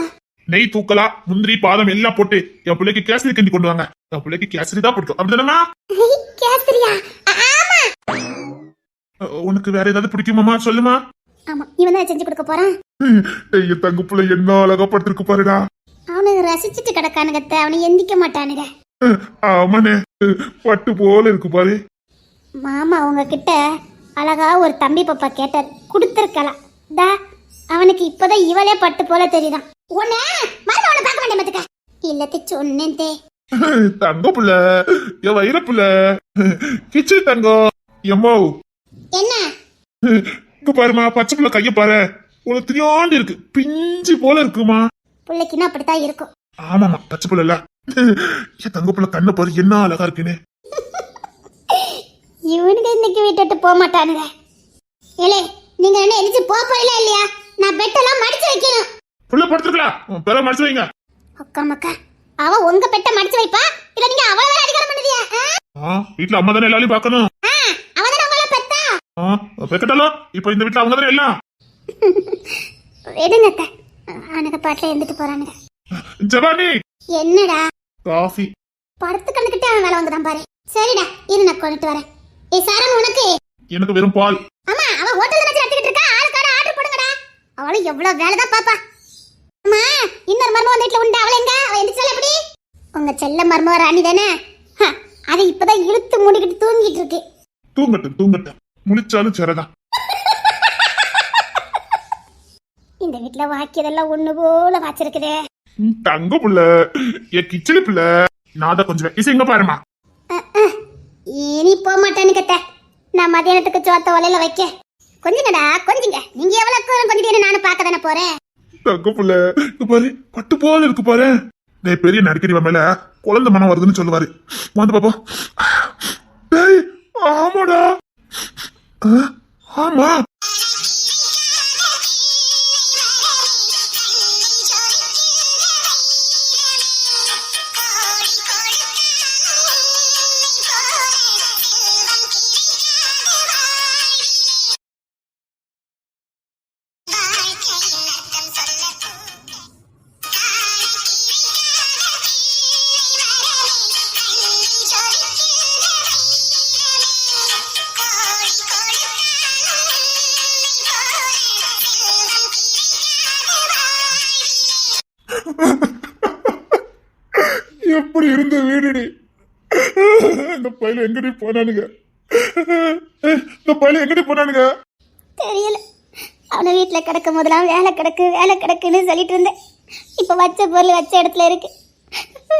நெய் தூக்கலா முந்திரி பாதம் எல்லாம் போட்டு என் பிள்ளைக்கு கேசரி கிண்டி கொண்டு வாங்க. என் பிள்ளைக்கு கேசரி தான் பிடிக்கும். அப்படிதானமா? கேசரியா? ஆமா. உனக்கு வேற ஏதாவது பிடிக்குமாமா? சொல்லுமா. ஆமா இவன் தான் செஞ்சு கொடுக்க போறான். என் தங்கப்புல என்ன அழகா படுத்திருக்கு பாருடா. அவனுக்கு ரசிச்சுட்டு கிடக்கானுங்க. அவனை எந்திக்க மாட்டானுங்க. ஆமாண்ணே பட்டு போல இருக்கு பாரு. மாமா உங்ககிட்ட அழகா ஒரு தம்பி பாப்பா கேட்டார், கொடுத்துருக்கலாம். அவனுக்கு இப்பதான் இவளே பட்டு போல தெரியுதான். உன்ன மருமவனை பார்க்க வேண்டிய மத்துக்க இல்லத்தை சொன்னேன். தங்க புள்ள என் வயிற புள்ள கிச்சு தங்கம். எம்மோ என்ன இங்க பாருமா, பச்சை புள்ள கைய பாரு. உனக்கு தெரியாண்டு இருக்கு, பிஞ்சு போல இருக்குமா. பிள்ளைக்குன்னா அப்படித்தான் இருக்கும். ஆமாமா பச்சை புள்ள இல்ல. என் தங்க புள்ள கண்ணு பாரு என்ன அழகா இருக்குன்னு. இவனுக்கு இன்னைக்கு விட்டுட்டு போக மாட்டானுங்க. ஏலே நீங்க என்ன எந்திரிச்சு போறீங்களா இல்லையா? நான் பெட்டெல்லாம் மடிச்சு வைக்கணும். புள்ள படுத்துக்கலாம். பேர மடிச்சு வைங்க. அக்கா மக்கா அவ உங்க பெட்ட மடிச்சு வைப்பா இல்ல நீங்க அவள வேற அதிகாரம் பண்ணுவியா? வீட்டுல அம்மா தானே எல்லாரையும் பார்க்கணும். அவ தான உங்கள பெத்தா. பெக்கட்டாலும் இப்ப இந்த வீட்டுல அவங்க தானே எல்லாம். எடுங்க அக்கா. அனக பாட்டுல எழுந்துட்டு போறானுங்க. ஜபானி என்னடா? காஃபி. படுத்து கண்டுக்கிட்டே அவன் வேலை வாங்குதான் பாரு. சரிடா இரு நான் கொண்டுட்டு வரேன். சாரன் உனக்கு? எனக்கு வெறும் பால். அம்மா அவ ஹோட்டல்ல வச்சு நடத்திட்டு இருக்கா. ஆளுக்கார ஆர்டர் போடுங்கடா. அவளும் எவ்வளவு வேலை தான் பாப்பா. அம்மா இன்னொரு மர்மம் அந்த வீட்டுல உண்டு. அவள எங்க? அவ எந்திரிச்சால எப்படி? உங்க செல்ல மர்மம் ராணி தானே. அது இப்பதான் இழுத்து மூடிக்கிட்டு தூங்கிட்டு இருக்கு. தூங்கட்டும் முழிச்சாலும் சரிதான். இந்த வீட்டுல வாக்கியதெல்லாம் ஒண்ணு போல வாச்சிருக்குதே. தங்க புள்ள என் கிச்சடி புள்ள. நான் தான் கொஞ்சம் இசை இங்க பாருமா. இனி போக மாட்டானு கத்த. நான் மதியானத்துக்கு சோத்த ஒலையில வைக்க. கொஞ்சங்கடா கொஞ்சங்க. நீங்க எவ்வளவு தூரம் கொஞ்சம் நானும் பார்க்க தானே போறேன். தங்க புள்ள இங்க பாரு, பட்டு போல இருக்கு பாரு. டேய் பெரிய நடிக்கடி மேல குழந்தை மனம் வருதுன்னு சொல்லுவாரு. வந்து பாப்போம். டேய் ஆமாடா. ஆமா எப்படி இருந்த வீடுடி. இந்த பையல எங்கடி போனானுங்க? இந்த பையல எங்கடி போனானுங்க? தெரியல. அவனை வீட்டுல கிடக்கும் போதெல்லாம் வேலை கிடக்குன்னு சொல்லிட்டு இருந்தேன். இப்ப வச்ச பொருள் வச்ச இடத்துல இருக்கு.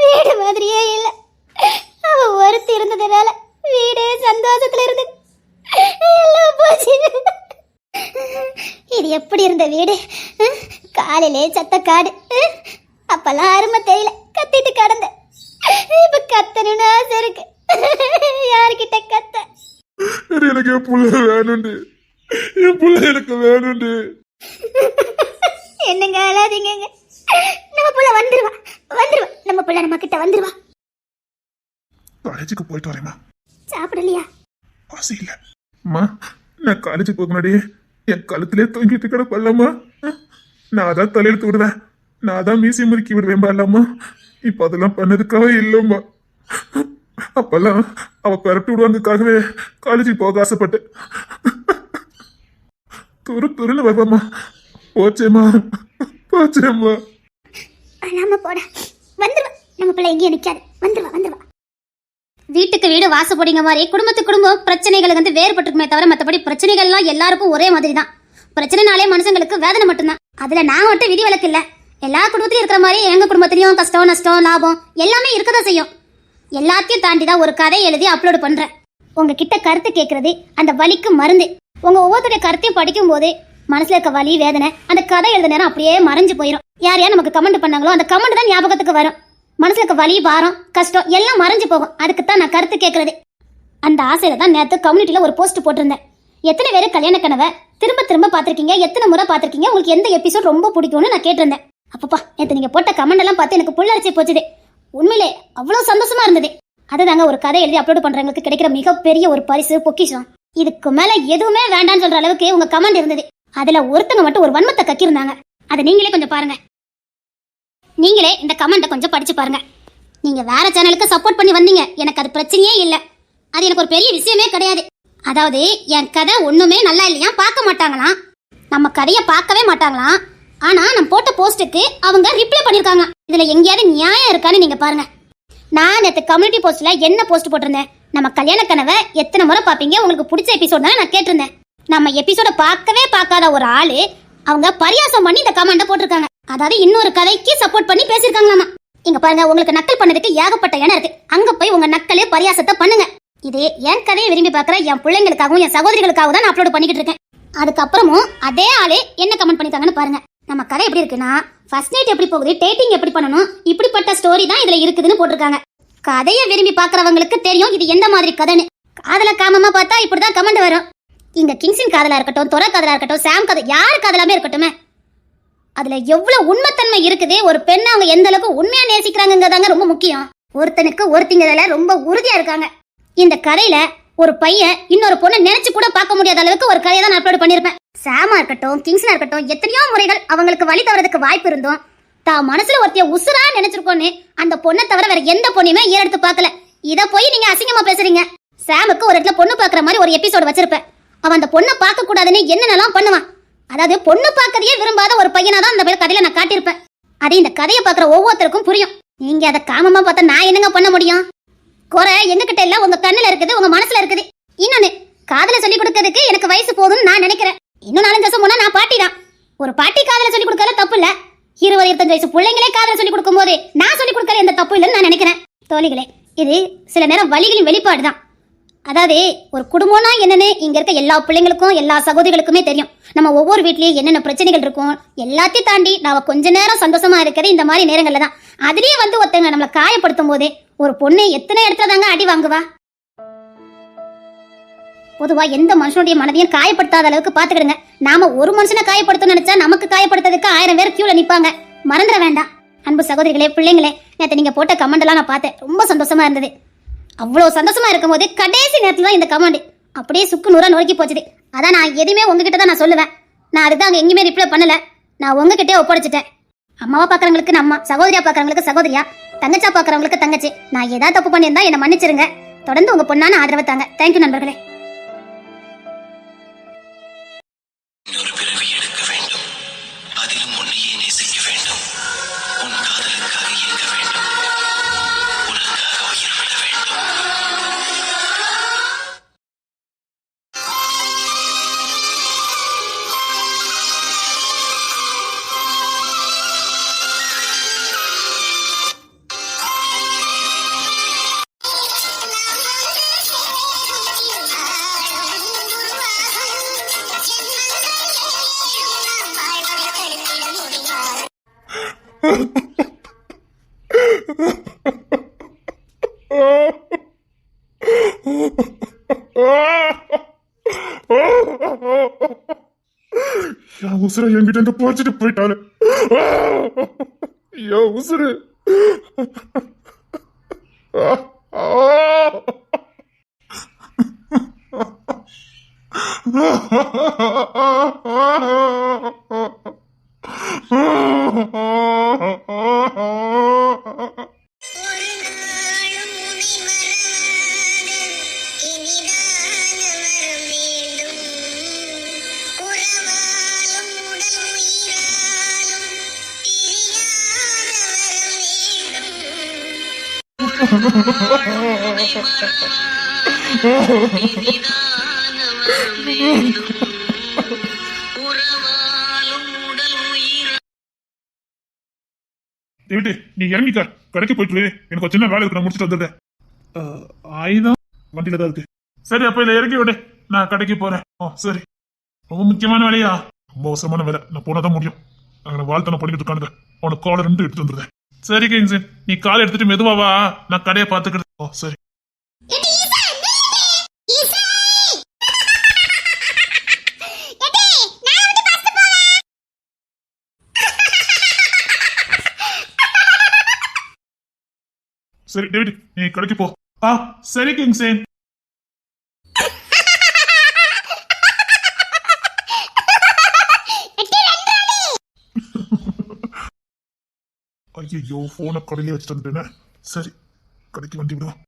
வீடு மாதிரியே இல்ல. அவ ஒருத்தி இருந்ததுனால வீடு சந்தோஷத்துல இருந்தது. எல்லாம் போச்சு. இது எப்படி இருந்த வீடு? காலையிலே சத்த காடு. அப்பெல்லாம் அருமை தெரியல, கத்திட்டு கடந்த. இப்ப கத்தணும்னு ஆசை இருக்கு. யாருக்கிட்ட கத்த? எனக்கு என் புள்ள வேணுண்டு. என் புள்ள எனக்கு வேணுண்டு. என்னங்க அழாதீங்க. நம்ம புள்ள வந்துருவா. நம்ம புள்ள நம்ம கிட்ட வந்துருவா. காலேஜுக்கு போயிட்டு வரேம்மா. சாப்பிடலையா? ஆசை இல்ல அம்மா. நான் காலேஜுக்கு போக முன்னாடி என் கழுத்திலே தொங்கிட்டு கிடப்பல்லம்மா. நான் தான் தலையெழுத்து விடுவேன், நான் தான் மீசி முறுக்கி விடுவேன் பாடலாமா. இப்ப அதெல்லாம் பண்ணதுக்காக இல்லம்மா. அப்பெல்லாம் அவ பரட்டி விடுவாங்கக்காகவே காலேஜுக்கு போக ஆசைப்பட்டு துருன்னு வைப்பம்மா. போச்சேம்மா. அழாம போட. வந்துருவா. நம்ம பிள்ளை எங்கேயும் நிக்காது. வந்துருவா. வீட்டுக்கு வீடு வாசப்படிங்க மாதிரி குடும்பத்துக்கு குடும்பம் பிரச்சனைகள் வந்து வேறுபட்டிருக்குமே தவிர மற்றபடி பிரச்சனைகள்லாம் எல்லாருக்கும் ஒரே மாதிரி தான். பிரச்சனைனாலே மனுஷங்களுக்கு வேதனை மட்டும்தான். அதுல நான் மட்டும் விதி விலக்கு இல்ல. எல்லா குடும்பத்திலையும் இருக்கிற மாதிரி எங்க குடும்பத்திலையும் கஷ்டம் நஷ்டம் லாபம் எல்லாமே இருக்கதான் செய்யும். எல்லாத்தையும் தாண்டி தான் ஒரு கதை எழுதி அப்லோட் பண்றேன். உங்ககிட்ட கருத்து கேட்கறது அந்த வலிக்கு மருந்து. உங்க ஒவ்வொருத்தருடைய கருத்தையும் படிக்கும் போது மனசுல இருக்க வலி வேதனை அந்த கதை எழுத நேரம் அப்படியே மறைஞ்சு போயிடும். யார் யார் நமக்கு கமெண்ட் பண்ணாங்களோ அந்த கமெண்ட் தான் ஞாபகத்துக்கு வரும். மனசுல இருக்க வலி பாரம் கஷ்டம் எல்லாம் மறைஞ்சு போகும். அதுக்குத்தான் நான் கருத்து கேட்கறது. அந்த ஆசையில தான் நேற்று கம்யூனிட்டியில ஒரு போஸ்ட் போட்டிருந்தேன். எத்தனை பேர் கல்யாண கனவை திரும்ப பார்த்திருக்கீங்க, எத்தனை முறை பார்த்திருக்கீங்க, உங்களுக்கு எந்த எபிசோட் ரொம்ப பிடிக்கும்னு நான் கேட்டிருந்தேன். அப்பப்பா நேற்று நீங்க போட்ட கமெண்ட் எல்லாம் பார்த்து எனக்கு புல்லரிச்சு போச்சுது. உண்மையிலே அவ்வளவு சந்தோஷமா இருந்தது. அதுதாங்க ஒரு கதை எழுதி அப்லோட் பண்றவங்களுக்கு கிடைக்கிற மிகப்பெரிய ஒரு பரிசு பொக்கிஷம். இதுக்கு மேல எதுவுமே வேண்டாம்னு சொல்ற அளவுக்கு உங்க கமெண்ட் இருந்தது. அதுல ஒருத்தங்க மட்டும் ஒரு வன்மத்தை கக்கிருந்தாங்க. அதை நீங்களே கொஞ்சம் பாருங்க. நீங்களே இந்த கமெண்ட்டை கொஞ்சம் படிச்சு பாருங்க. நீங்க வேற சேனலுக்கு சப்போர்ட் பண்ணி வந்தீங்க, எனக்கு அது பிரச்சனையே இல்லை. அது எனக்கு ஒரு பெரிய விஷயமே கிடையாது. அதாவது என் கதை ஒண்ணுமே நல்லா இல்லையா பார்க்க மாட்டாங்களாம், நம்ம கதையை பார்க்கவே மாட்டாங்களாம். ஆனா நம்ம போட்ட போஸ்ட்டுக்கு அவங்க ரிப்ளை பண்ணிருக்காங்க. இதுல எங்கேயாவது நியாயம் இருக்கான்னு நீங்க பாருங்க. நான் நேற்று கம்யூனிட்டி போஸ்ட்ல என்ன போஸ்ட் போட்டிருந்தேன்? நம்ம கல்யாண கனவை எத்தனை முறை பார்ப்பீங்க, உங்களுக்கு பிடிச்ச எபிசோட் தான் நான் கேட்டிருந்தேன். நம்ம எபிசோட பார்க்கவே பார்க்காத ஒரு ஆளு அவங்க பரியாசம் பண்ணி இந்த கமெண்ட்டை போட்டிருக்காங்க. அதாவது இன்னொரு கதைக்கு சப்போர்ட் பண்ணி பேசியிருக்காங்களாமா. இங்க பாருங்க, உங்களுக்கு நக்கல் பண்ணதுக்கு ஏகப்பட்ட இடம் இருக்கு. அங்க போய் உங்க நக்கலே பரியாசத்தை பண்ணுங்க. இது என் கதையை விரும்பி பார்க்குற என் பிள்ளைங்களுக்காகவும் என் சகோதரிகளுக்காகவும் தான் நான் அப்லோட் பண்ணிக்கிட்டு இருக்கேன். அதுக்கப்புறமும் அதே ஆளு என்ன கமெண்ட் பண்ணிருக்காங்கன்னு பாருங்க. நம்ம கதை எப்படி இருக்குன்னா, ஃபர்ஸ்ட் நைட் எப்படி போகுது, டேட்டிங் எப்படி பண்ணணும், இப்படிப்பட்ட ஸ்டோரி தான் இதுல இருக்குதுன்னு போட்டிருக்காங்க. கதையை விரும்பி பார்க்கறவங்களுக்கு தெரியும் இது எந்த மாதிரி கதைன்னு. காதல காமமா பார்த்தா இப்படிதான் கமெண்ட் வரும். இங்க கிங்ஸின் காதலா இருக்கட்டும், தொர காதலா இருக்கட்டும், சாம் கதை யாரு காதலாமே இருக்கட்டுமே, அதுல எவ்வளவு உண்மைத்தன்மை இருக்குது. ஒரு பெண்ணை அவங்க எந்த அளவுக்கு உண்மையா நேசிக்கிறாங்கிறதாங்க ரொம்ப முக்கியம். ஒருத்தனுக்கு ஒருத்திங்கிறதுல ரொம்ப உறுதியா இருக்காங்க. இந்த கதையில ஒரு பையன் இன்னொரு பொண்ணை நினைச்சு கூட பார்க்க முடியாத அளவுக்கு ஒரு கதையை தான் அப்லோட் பண்ணிருப்பேன். சாமா இருக்கட்டும், கிங்ஸ்னா இருக்கட்டும், எத்தனையோ முறைகள் அவங்களுக்கு வழி தவறதுக்கு வாய்ப்பு இருந்தோம். தான் மனசுல ஒருத்திய உசுரா நினைச்சிருக்கோன்னு அந்த பொண்ணை தவிர வேற எந்த பொண்ணையுமே ஏறெடுத்து பார்க்கல. இத போய் நீங்க அசிங்கமா பேசுறீங்க. சாமுக்கு ஒரு இடத்துல பொண்ணு பாக்குற மாதிரி ஒரு எபிசோடு வச்சிருப்பேன். அவன் அந்த பொண்ணை பார்க்க கூடாதுன்னு என்னென்னலாம் பண்ணுவான். அதாவது பொண்ணு பார்க்கறதையே விரும்பாத ஒரு பையனா தான் அந்த கதையில நான் காட்டியிருப்பேன். அது இந்த கதையை பாக்குற ஒவ்வொருத்தருக்கும் புரியும். நீங்க அதை காமமா பார்த்தா நான் என்னங்க பண்ண முடியும்? குறை எங்க கிட்ட இல்ல, உங்க கண்ணுல இருக்குது, உங்க மனசுல இருக்குது. இன்னொன்னு, காதல சொல்லி கொடுக்கறதுக்கு எனக்கு வயசு போதும்னு நான் நினைக்கிறேன். இன்னும் 4-5 வருஷம் போனா நான் பாட்டி தான். ஒரு பாட்டி காதல சொல்லி கொடுக்கறதுல தப்பு இல்ல. 20-25 வயசு பிள்ளைங்களே காதல சொல்லி கொடுக்கும் போது நான் சொல்லி கொடுக்கற எந்த தப்பு இல்லைன்னு நான் நினைக்கிறேன். தோழிகளே, இது சில நேரம் வலிகளின் வெளிப்பாடுதான். அதாவது ஒரு குடும்பம்னா என்னன்னு இங்க இருக்க எல்லா பிள்ளைங்களுக்கும் எல்லா சகோதரிகளுக்குமே தெரியும். நம்ம ஒவ்வொரு வீட்லயும் என்னென்ன பிரச்சனைகள் இருக்கும் எல்லாத்தையும் தாண்டி நாம கொஞ்ச நேரம் சந்தோஷமா இருக்கிறது இந்த மாதிரி நேரங்கள்ல தான். அதுலயே வந்து ஒருத்தங்க நம்மளை காயப்படுத்தும் போதே ஒரு பொண்ணு எத்தனை இடத்துல தாங்க அடி வாங்குவா. பொதுவா எந்த மனுஷனுடைய மனதையும் காயப்படுத்தாத அளவுக்கு பாத்துக்கிடுங்க. நாம ஒரு மனுஷனை காயப்படுத்த நினைச்சா நமக்கு காயப்படுத்துறதுக்கு 1000 பேர் கியூல நிப்பாங்க. மறந்துட வேண்டாம். அன்பு சகோதரிகளே, பிள்ளைங்களே, நேற்று நீங்க போட்ட கமெண்ட் எல்லாம் நான் பார்த்தேன். ரொம்ப சந்தோஷமா இருந்தது. அவ்வளோ சந்தோஷமா இருக்கும் போது கடைசி நேரத்துல தான் இந்த கமெண்ட் அப்படியே சுக்கு நூறா நொறுக்கி போச்சுது. அதான் நான் எதுவுமே உங்ககிட்ட தான் நான் சொல்லுவேன். நான் அதுதான் அங்கே எங்கேயுமே ரிப்ளை பண்ணல. நான் உங்ககிட்டே ஒப்படைச்சிட்டேன். அம்மாவா பாக்குறவங்களுக்கு நம்ம, சகோதரியா பாக்குறவங்களுக்கு சகோதரியா, தங்கச்சா பாக்குறவங்களுக்கு தங்கச்சி. நான் ஏதாவது தப்பு பண்ணியிருந்தா என்னை மன்னிச்சிருங்க. தொடர்ந்து உங்க பொண்ணான ஆதரவு தாங்க. தேங்க்யூ நண்பர்களே. என் உசுரை என்கிட்ட இருந்து போச்சுட்டு போயிட்டாரு. என் உசுரு டேவிட், நீ இறங்கிக்க. கடைக்கு போயிட்டு எனக்கு ஒரு சின்ன வேலை இருக்கு, நான் முடிச்சுட்டு வந்துடுறேன். ஆயுதம் வண்டியில தான் இருக்கு. சரி, அப்ப இதை இறக்கி விடு, நான் கடைக்கு போறேன். சரி. ரொம்ப முக்கியமான வேலையா? ரொம்ப அவசரமான வேலை, நான் போனாதான் முடியும். வாழ்த்தனை பண்ணிட்டு இருக்கானுங்க. உனக்கு காலை 2 எடுத்துட்டு வந்துடுறேன். சரி கிங்ஸன், நீ காலை எடுத்துட்டு மெதுவா வா, நான் கடையை பாத்துக்கிறேன். சரி. சரி டேவிட், நீ கடைக்கு போ. சரி கிங்ஸன். ஐயோ, போனை கடையிலே வச்சுட்டு வந்துட்டேன். சரி, கடைக்கு வண்டி விடுவோம்.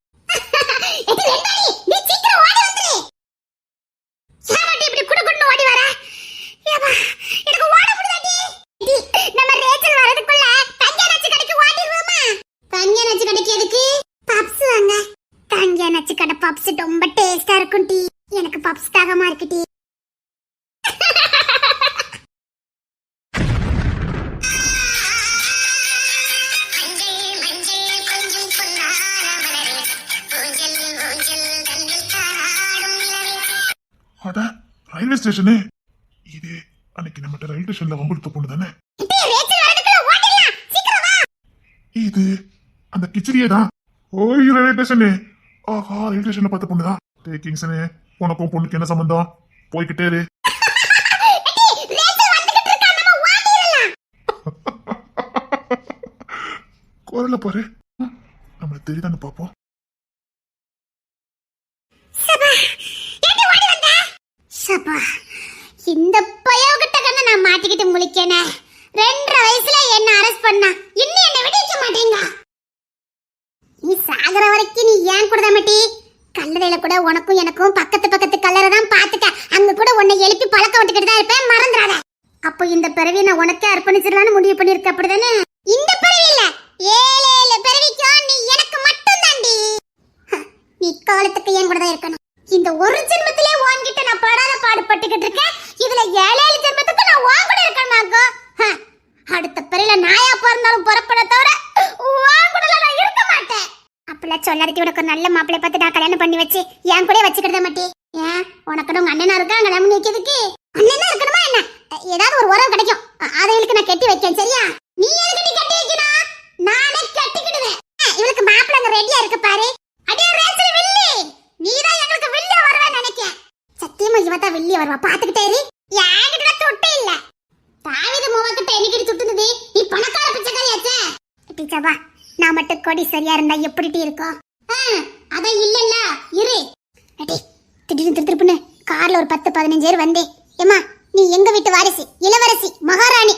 பப்ஸ் ரொம்ப டேஸ்டா இருக்கும் டி. எனக்கு பப்ஸ் தாகமா இருக்கு டி. அட, ரயில்வே ஸ்டேஷனு இது. அன்னைக்கு நம்ம ரயில்வே ஸ்டேஷன்ல வம்புடுத்த பொண்ணு தானே இது? அந்த கிச்சடியே தான். ஓய், ரயில்வே ஸ்டேஷனு. ஆஹா, ரயில்வே ஸ்டேஷன்ல பார்த்த பொண்ணுதான். டே கிங்ஸனே, உனக்கும் பொண்ணுக்கு என்ன சம்பந்தம்? போய்கிட்டே இரு. குரல பாரு, நம்மள தெரியுதான்னு பாப்போம். இந்த பயோகிட்ட கண்ண நான் மாட்டிக்கிட்டு முழிக்கேனே. 2.5 வயசுல என்ன அரெஸ்ட் பண்ணா, இன்னும் என்ன விடுவிக்க மாட்டீங்க. நீ சாகர வரைக்கும் நீ ஏன் கூட மாட்டி. கல்லறையில கூட உனக்கும் எனக்கும் பக்கத்து பக்கத்து கல்லறை தான் பாத்துக்க. அங்க கூட உன்னை எழுப்பி பழக்க விட்டுக்கிட்டு தான் இருப்பேன், மறந்துடாத. அப்போ இந்த பிறவியை நான் உனக்கே அர்ப்பணிச்சிடலான்னு முடிவு பண்ணிருக்க, அப்படிதானே? இந்த பிறவி இல்ல, 7 பிறவிக்கும் நீ எனக்கு மட்டும் தாண்டி. நீ காலத்துக்கு என் கூட தான் இருக்கணும். இந்த ஒரு ஜென்மத்திலே வாங்கிட்டு நான் படாத பாடுபட்டுக்கிட்டு இருக்கேன். இதுல 7 ஜென்மத்துக்கு நான் உன் கூட இருக்கணுமாக்கோ. அடுத்த பிறவில நாயா பிறந்தாலும் புறப்பட தவிர உன் கூட நான் இருக்க மாட்டேன். அப்பெல்லாம் சொல்லாதட்டி உனக்கு ஒரு நல்ல மாப்பிள்ளை பார்த்து நான் கல்யாணம் பண்ணி வச்சு என் கூட வச்சுக்கிட்டே மாட்டி. ஏன் உனக்கு உங்க அண்ணனா இருக்காங்க நம்ம நிக்கிறதுக்கு? அண்ணனா இருக்கணுமா என்ன? ஏதாவது ஒரு உறவு கிடைக்கும், அதைகளுக்கு நான் கட்டி வைக்கேன். சரியா? நீ எதுக்கு நீ கட்டி வைக்கணும்? நானே கட்டிக்கிடுவேன். இவளுக்கு மாப்பிள்ளை ரெடியா இருக்கு பாரு. அடே ரேச்சல் வில்லி, நீதான் எங்களுக்கு வில்லியா வருவேன்னு நினைக்கிறேன். சத்தியமா இவதான் வில்லியா வருவா, பாத்துக்கிட்டே இரு. யாங்கிட்ட தொட்டு இல்ல, தாவீது மோவாக்கிட்ட என்னைக்கு துட்டுனது? நீ பணக்கார பிச்சைக்காரியாச்சே. பிச்சவா, நான் மட்டும் கொடி சரியா இருந்தா எப்படி இருக்கும்? அத இல்லல்ல, இரு. அடி திடீர்னு திருப்புன்னு கார்ல ஒரு 10-15 பேர் வந்தே. ஏமா, நீ எங்க வீட்டு வாரிசு, இளவரசி, மகாராணி.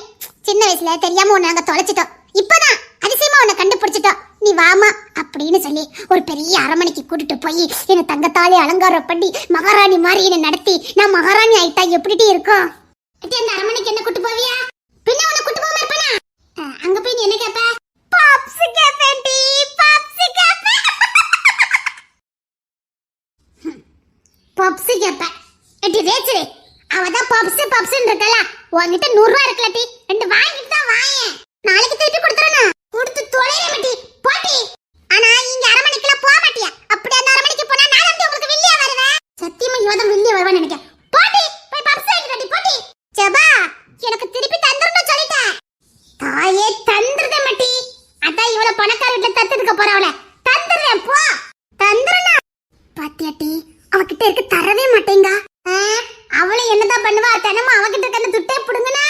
சின்ன வயசுல தெரியாம உன்னை நாங்க தொலைச்சிட்டோம், இப்பதான் அதிசயமா உன்னை கண்டுபிடிச்சிட்டோம். நீ வாமா அப்படின்னு சொல்லி ஒரு பெரிய அரண்மனைக்கு கூட்டிட்டு போய் என்ன தங்கத்தாலே அலங்காரம் பண்ணி மகாராணி மாதிரி என்ன நடத்தி நான் மகாராணி ஆயிட்டா எப்படி இருக்கும்? அந்த அரண்மனைக்கு என்ன கூட்டு போவியா? பின்ன உன்னை கூட்டு போகாம இருப்பேனா? அங்க போய் நீ என்ன கேப்ப? பாப்ஸ் கேப்பேன் டி, பாப்ஸ் கேப்பேன். பாப்ஸ் கேப்பேன். எடி ரேச்சல், அவதான் பாப்ஸ் பாப்ஸ்ன்னு இருக்கல. உன்கிட்ட 100 ரூபாய் இருக்குல டி, 2 வாங்கிட்டு தான் வாயேன். நாளைக்கு திருப்பி கொடுத்துறேன். கொடுத்து தொலைறேன் டி, போடி. ஆனா இங்க அரண்மனைக்குள்ள போக மாட்டியா? அப்படி அந்த அரண்மனைக்கு போனா நான் எப்படி உங்களுக்கு வில்லியா வருவேன்? சத்தியமா இவதான் வில்லியா வருவான்னு நினைக்கிறேன். போடி, போய் பாப்ஸ் வாங்கிட்டு டி, போடி. ஜபா, எனக்கு திருப்பி தந்துறணும் சொல்லிட்டேன். தாயே தந்துறதே மாட்டி. அதான் இவள பணக்கார வீட்ல தத்ததுக்கு போறவள தந்துறேன், போ. தந்துறனா பாத்தியாட்டி, அவகிட்ட இருக்க தரவே மாட்டேங்க. அவளை என்னதான் பண்ணுவா? தினமும் அவகிட்ட இருக்க அந்த துட்டை புடுங்கனா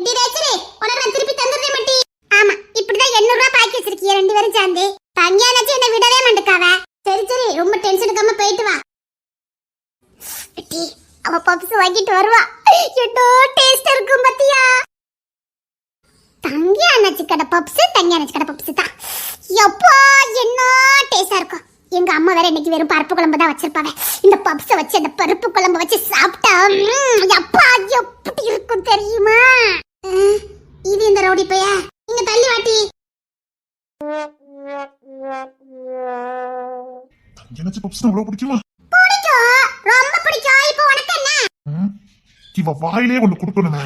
டி ரேச்சலே, உனக்கு நான் திருப்பி தந்துறதே மாட்டி. ஆமா, இப்படிதான் 800 ரூபாய் பாக்கி வச்சிருக்கீங்க 2 பேரும் சேர்ந்து. தங்கியானாச்சு என்ன விடவே மாட்டேக்காவ. சரி சரி, ரொம்ப டென்ஷன் எடுக்காம போயிட்டு வா. டி, அவ பப்ஸ் வாங்கிட்டு வருவா. எட்டோ டேஸ்ட் இருக்கும் பாத்தியா? தங்கியானாச்சு கடை பப்ஸ், தங்கியானாச்சு கடை பப்ஸ் தான். எப்பா என்ன டேஸ்டா இருக்கும். எங்க அம்மா வேற இன்னைக்கு வெறும் பருப்பு குழம்பு தான் வச்சிருப்பாங்க. இந்த பப்ஸ வச்சு அந்த பருப்பு குழம்பு வச்சு சாப்பிட்டா அப்பா எப்படி இருக்கும் தெரியுமா? இது இந்த ரவுடி பைய இங்க தள்ளி வாட்டி. எனக்கு பப்ஸ் அவ்வளவு பிடிக்குமா? பிடிக்கும், ரொம்ப பிடிக்கும். இப்போ உனக்கு என்ன? இவ வாயிலே ஒண்ணு கொடுக்கணுமே.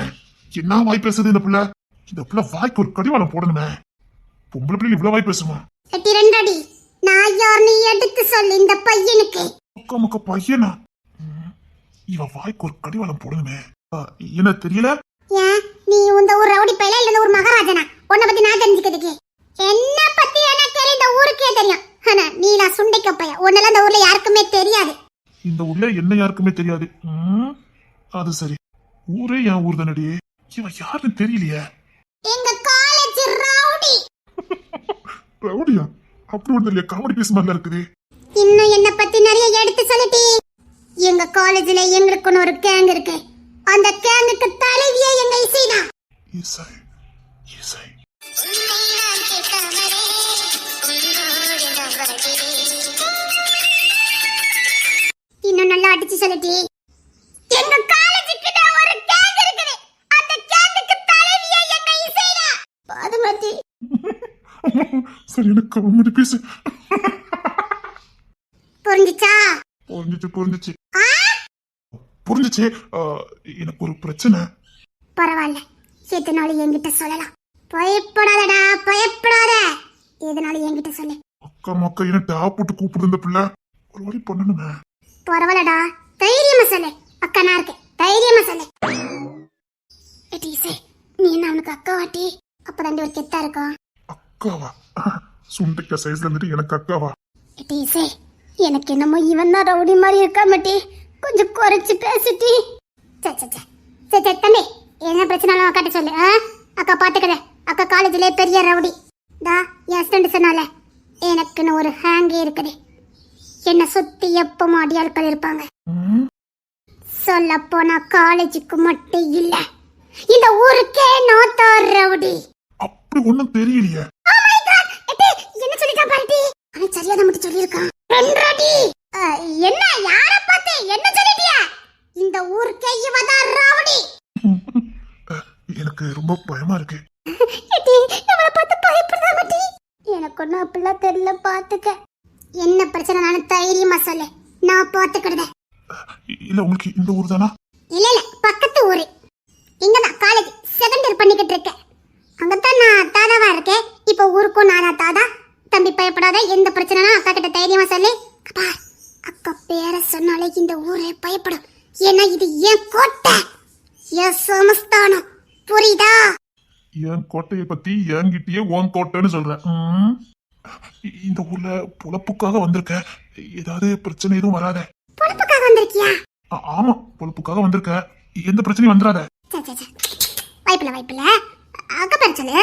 என்ன வாய் பேசுது இந்த பிள்ளை? இந்த பிள்ளை வாய்க்கு ஒரு கடிவாளம் போடணுமே. பொம்பளை பிள்ளை இவ்வளவு வாய் பேசுமா? எட்டி ரெண்டடி, நான் யாருன்னு எடுத்து சொல்லு இந்த பையனுக்கு. அக்கா மக்கா பையனா? இவ வாய்க்கு ஒரு கடிவாளம் போடணுமே. என்ன தெரியல? ஏன் நீ இந்த ஊர் ரவுடி பையல இல்ல ஒரு மகாராஜனா? உன்னை பத்தி நான் தெரிஞ்சுக்கிறதுக்கு என்ன பத்தி எனக்கு தெரியும், இந்த ஊருக்கே தெரியும். ஆனா நீ நான் சுண்டைக்க பைய, உன்னெல்லாம் இந்த ஊர்ல யாருக்குமே தெரியாது. இந்த ஊர்ல என்ன யாருக்குமே தெரியாது. அது சரி, ஊரே என் ஊர் தானடி. இவ யாருன்னு தெரியலையே. எங்க காலேஜ் ரவுடி. ரவுடியா? அப்படி ஒண்ணு இல்லையா? காமெடி பீஸ் மாதிரிலாம் இருக்குது. இன்னும் என்ன பத்தி நிறைய எடுத்து சொல்லட்டி. எங்க காலேஜ்ல எங்களுக்குன்னு ஒரு கேங் இருக்கு. அந்த கேங்குக்கு தலைவியே எங்க இசைதான். இசை இசை. இன்னும் நல்லா அடிச்சு சொல்லட்டி. எங்க காலேஜுக்கு ஒரு கேங் இருக்குது. அந்த கேங்குக்கு தலைவியே எங்க இசைதான். பாதுமதி. சரி, எனக்கு காமெடி பீஸ் புரிஞ்சுச்சா? புரிஞ்சுச்சு. புரிஞ்சுச்சு. எனக்கு ஒரு பிரச்சனை. பரவாயில்ல, எதனாலும் என்கிட்ட சொல்லலாம். பயப்படாதடா, பயப்படாத. எதனாலும் என்கிட்ட சொல்லு. அக்கா மக்கா என்ன டாப் போட்டு கூப்பிடுது இந்த பிள்ளை. ஒரு வழி பண்ணணுமே. பரவாயில்லடா, தைரியமா சொல்லு. அக்கா நான் இருக்கேன், தைரியமா சொல்லு. நீ என்ன அவனுக்கு அக்கா வாட்டி? அப்பதான் ஒரு கெத்தா இருக்கும். அக்காவா? சுண்டைக்கா சைஸ்ல இருந்துட்டு எனக்கு அக்காவா? எனக்கு என்னமோ இவன் தான் ரவுடி மாதிரி இருக்கா மாட்டி. கொஞ்சம் குறைச்சு பேசிட்டி. சரி தம்பி, என்ன பிரச்சனை அக்காட்ட சொல்லு. அக்கா பாத்துக்கத. அக்கா காலேஜ்ல பெரிய ரவுடி டா. என் ஹஸ்பண்ட் சொன்னால எனக்குன்னு ஒரு ஹேங் இருக்குது. என்ன சுத்தி எப்பவும் அடியாட்கள் இருப்பாங்க. சொல்ல போனா காலேஜுக்கு மட்டும் இல்ல, இந்த ஊருக்கே நான் தான் ரவுடி. அப்படி ஒண்ணும் தெரியலையே. என்ன சொல்லிட்டா பாருடி. அவன் சரியாத மட்டும் சொல்லியிருக்கான். என்ன யார பார்த்து என்ன சொல்லிட்டியா? இந்த ஊருக்கே இவதான் ரவுடி. எனக்கு ரொம்ப பயமா இருக்கு. நம்மள பார்த்து பயப்படுறா மாட்டி. எனக்கு ஒன்னும் அப்படிலாம் தெரியல, பாத்துக்க. என்ன பிரச்சனை நான் தைரியமா சொல்லு, நான் பாத்துக்கிடுதேன். இல்ல உங்களுக்கு இந்த ஊர் தானா? இல்ல பக்கத்து ஊரு. இங்கதான் காலேஜ் செகண்ட் இயர் பண்ணிக்கிட்டு இருக்கேன். அங்கதான் நான் தாதாவா இருக்கேன். இப்ப ஊருக்கும் நானா தாதா, தம்பி பயப்படாத, எந்த பிரச்சனைனா அக்கா கிட்ட தைரியமா சொல்லு. அப்பா, அக்கா பேரை சொன்னாலே இந்த ஊரே பயப்படும். ஏன்னா இது என் கோட்டை, என் சமஸ்தானம், புரியுதா? என் கோட்டையை பத்தி என்கிட்டயே உன் கோட்டைன்னு சொல்ற. இந்த ஊர்ல பொழப்புக்காக வந்திருக்க, ஏதாவது பிரச்சனை எதுவும் வராத. பொறுப்புக்காக வந்திருக்கியா? ஆமா, பொழப்புக்காக வந்திருக்க, எந்த பிரச்சனையும் வந்துடாத. வாய்ப்பில்ல. அக்கா பேர் சொல்லு.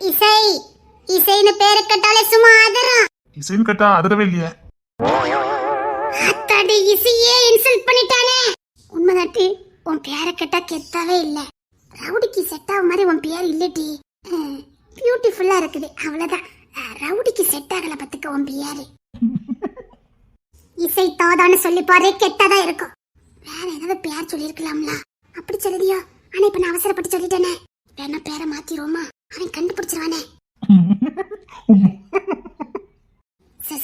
இசை. இசைன்னு பேரு கேட்டாலே சும்மா அதரும். இசைன்னு கேட்டா அதிரவே இல்லையே. அத்தாடி, இசையே இன்சல்ட் பண்ணிட்டானே. உண்மைதாட்டி, உன் பேரை கேட்டா கெத்தாவே இல்ல. ரவுடிக்கு செட் ஆக மாதிரி உன் பேர் இல்லட்டி. பியூட்டிஃபுல்லா இருக்குது, அவ்வளவுதான். ரவுடிக்கு செட் ஆகல பத்துக்க உன் பேரு. இசை தோதான்னு சொல்லி பாரு, கெட்டாதான் இருக்கும். வேற ஏதாவது பேர் சொல்லிருக்கலாம்ல. அப்படி சொல்லுதியோ? ஆனா இப்ப நான் அவசரப்பட்டு சொல்லிட்டேனே. வேணா பேரை மாத்திருவோமா? அவன் கண்டுபிடிச்சிருவானே.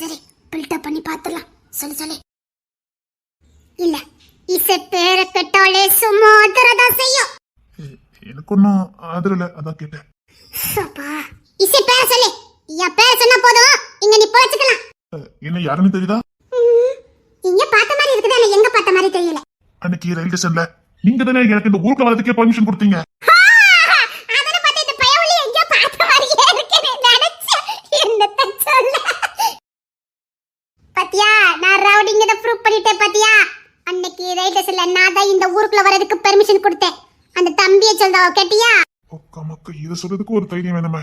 சரி, பில்டப் பண்ணி பாத்துடலாம். சொல்லு. இல்ல, இசை பேரை கேட்டாலே சும்மா அதிரதான் செய்யும். எனக்கு ஒன்னும் அதிரல, அதான் கேட்டேன். இசை பேரை சொல்லு. என் பேரை சொன்னா போதும், இங்க நீ போச்சுக்கலாம். என்ன யாருன்னு தெரியுதா? இங்க பார்த்த மாதிரி இருக்குதா, இல்ல எங்க பார்த்த மாதிரி தெரியல. அன்னைக்கு ரயில்வே ஸ்டேஷன்ல நீங்க தானே எனக்கு இந்த ஊருக்கு வரதுக்கே பர்மிஷன் கொடுத்தீங்க. பாத்தியா, நான் ரவுடிங்கத ப்ரூவ் பண்ணிட்டேன். பாத்தியா, அன்னைக்கு ரயில்வே ஸ்டேஷன்ல நான் தான் இந்த ஊருக்குள்ள வரதுக்கு பெர்மிஷன் கொடுத்தேன். அந்த தம்பியை சொல்றா, கேட்டியா? ஒக்க மக்க இத சொல்றதுக்கு ஒரு தைரியம் வேணுமே.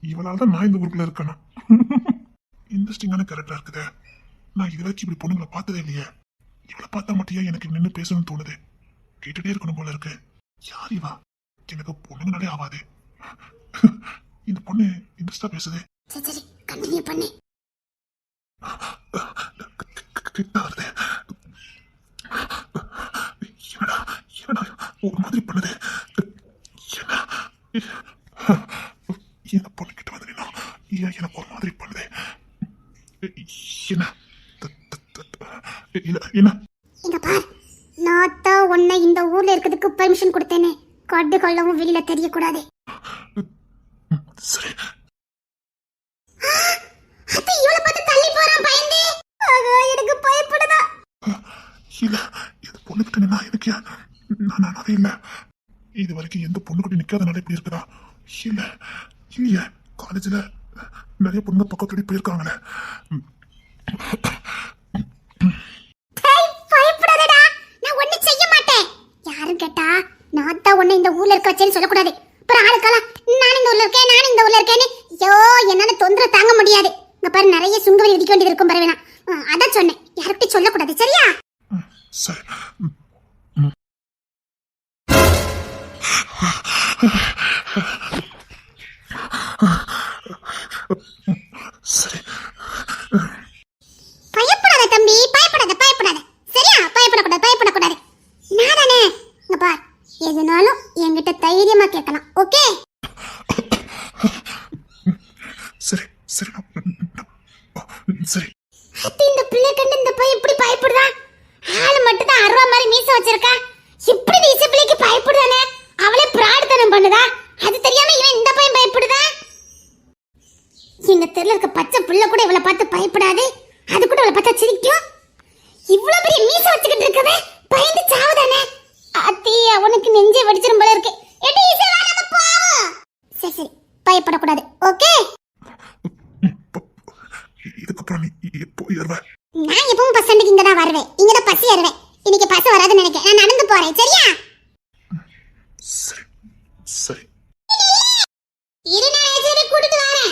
இவளால தான் நான் இந்த ஊருக்குள்ள இருக்கணும். இன்ட்ரெஸ்டிங்கான கேரக்டரா இருக்குது. நான் இது வரைக்கும் இப்படி பொண்ணுங்களை பார்த்ததே இல்லையே. இவளை பார்த்தா மட்டும் எனக்கு நின்று பேசணும்னு தோணுது. கேட்டுட்டே இருக்கணும் போல இருக்கு. யார் இவா? எனக்கு பொண்ணுங்கனாலே ஆவாது. இந்த பொண்ணு இன்ட்ரெஸ்டா பேசுது. சரி, கண்டினியூ பண்ணு. ஒரு மாதிரி பண்ணுது. என்ன பொண்ணு கிட்ட வந்து எனக்கு ஒரு மாதிரி பண்ணுது. என்ன இங்க பார், நான் தான் உன்னை இந்த ஊர்ல இருக்கிறதுக்கு பெர்மிஷன் கொடுத்தேனே. கண்டு கொள்ளவும் வெளியில தெரியக்கூடாது. சரி. அப்ப இவளை பார்த்து தள்ளி போறான் பயந்து. எனக்கு பயப்படுதா? இல்ல, இது பொண்ணுகிட்ட நின்னா எனக்கு நானே இல்ல. இது வரைக்கும் எந்த பொண்ணுகிட்ட நிக்காதனால இப்படி இருக்குதா? இல்லையே, காலேஜ்ல நிறைய பொண்ணு பக்கத்தோடி போயிருக்காங்களே. பயப்படாதடா, நான் ஒண்ணு செய்ய மாட்டேன். யாரும் கேட்டா நான் தான் உன்னை இந்த ஊர்ல இருக்க வச்சேன்னு சொல்லக்கூடாது. அப்புறம் ஆளுக்கெல்லாம் நான் இந்த ஊர்ல இருக்கேன்னு ஐயோ, என்னால தொந்தரவு தாங்க முடியாது. இங்க பாரு, நிறைய சுங்கவரி விதிக்க வேண்டியது இருக்கும். பரவேனா, அதான் சொன்னேன், யார்கிட்டயும் சொல்லக்கூடாது. சரியா? சரி. சரி. பயப்படாத தம்பி, பயப்படாத. சரியா? பயப்படக்கூடாது. நானே இங்க பார், எதுனாலும் என்கிட்ட தைரியமா கேட்கலாம். ஓகே? சரி. இந்த பிள்ளை கண்டு இந்த பையன் இப்படி பயப்படுதா? ஆளு மட்டும் தான் அருவா மாதிரி மீச வச்சிருக்கா. இப்படி இந்த பிள்ளைக்கு பயப்படுதானே? அவளே பிரார்த்தனம் பண்ணுதா? அது தெரியாம இவன் இந்த பையன் பயப்படுதா? எங்க தெருல இருக்க பச்சை புள்ள கூட இவளை பார்த்து பயப்படாது. அது கூட இவளை பார்த்தா சிரிக்கும். இவ்வளவு பெரிய மீச வச்சுக்கிட்டு இருக்கவே பயந்து சாவுதானே? அத்தி, அவனுக்கு நெஞ்சே வெடிச்சிரும் போல இருக்கு. எடி ஈசா, நம்ம போவோம். சரி, பயப்படக்கூடாது. ஓகே? இதுக்கப்புறம் நீ எப்போ வருவ? நான் எப்பவும் பஸ் ஸ்டாண்டுக்கு இங்க தான் வருவேன். இங்க தான் பஸ் ஏறுவேன். இன்னைக்கு பஸ் வராதுன்னு நினைக்கிறேன். நான் நடந்து போறேன். சரியா? சரி. இரு, நான் ஏஜே கூட்டிட்டு வரேன்.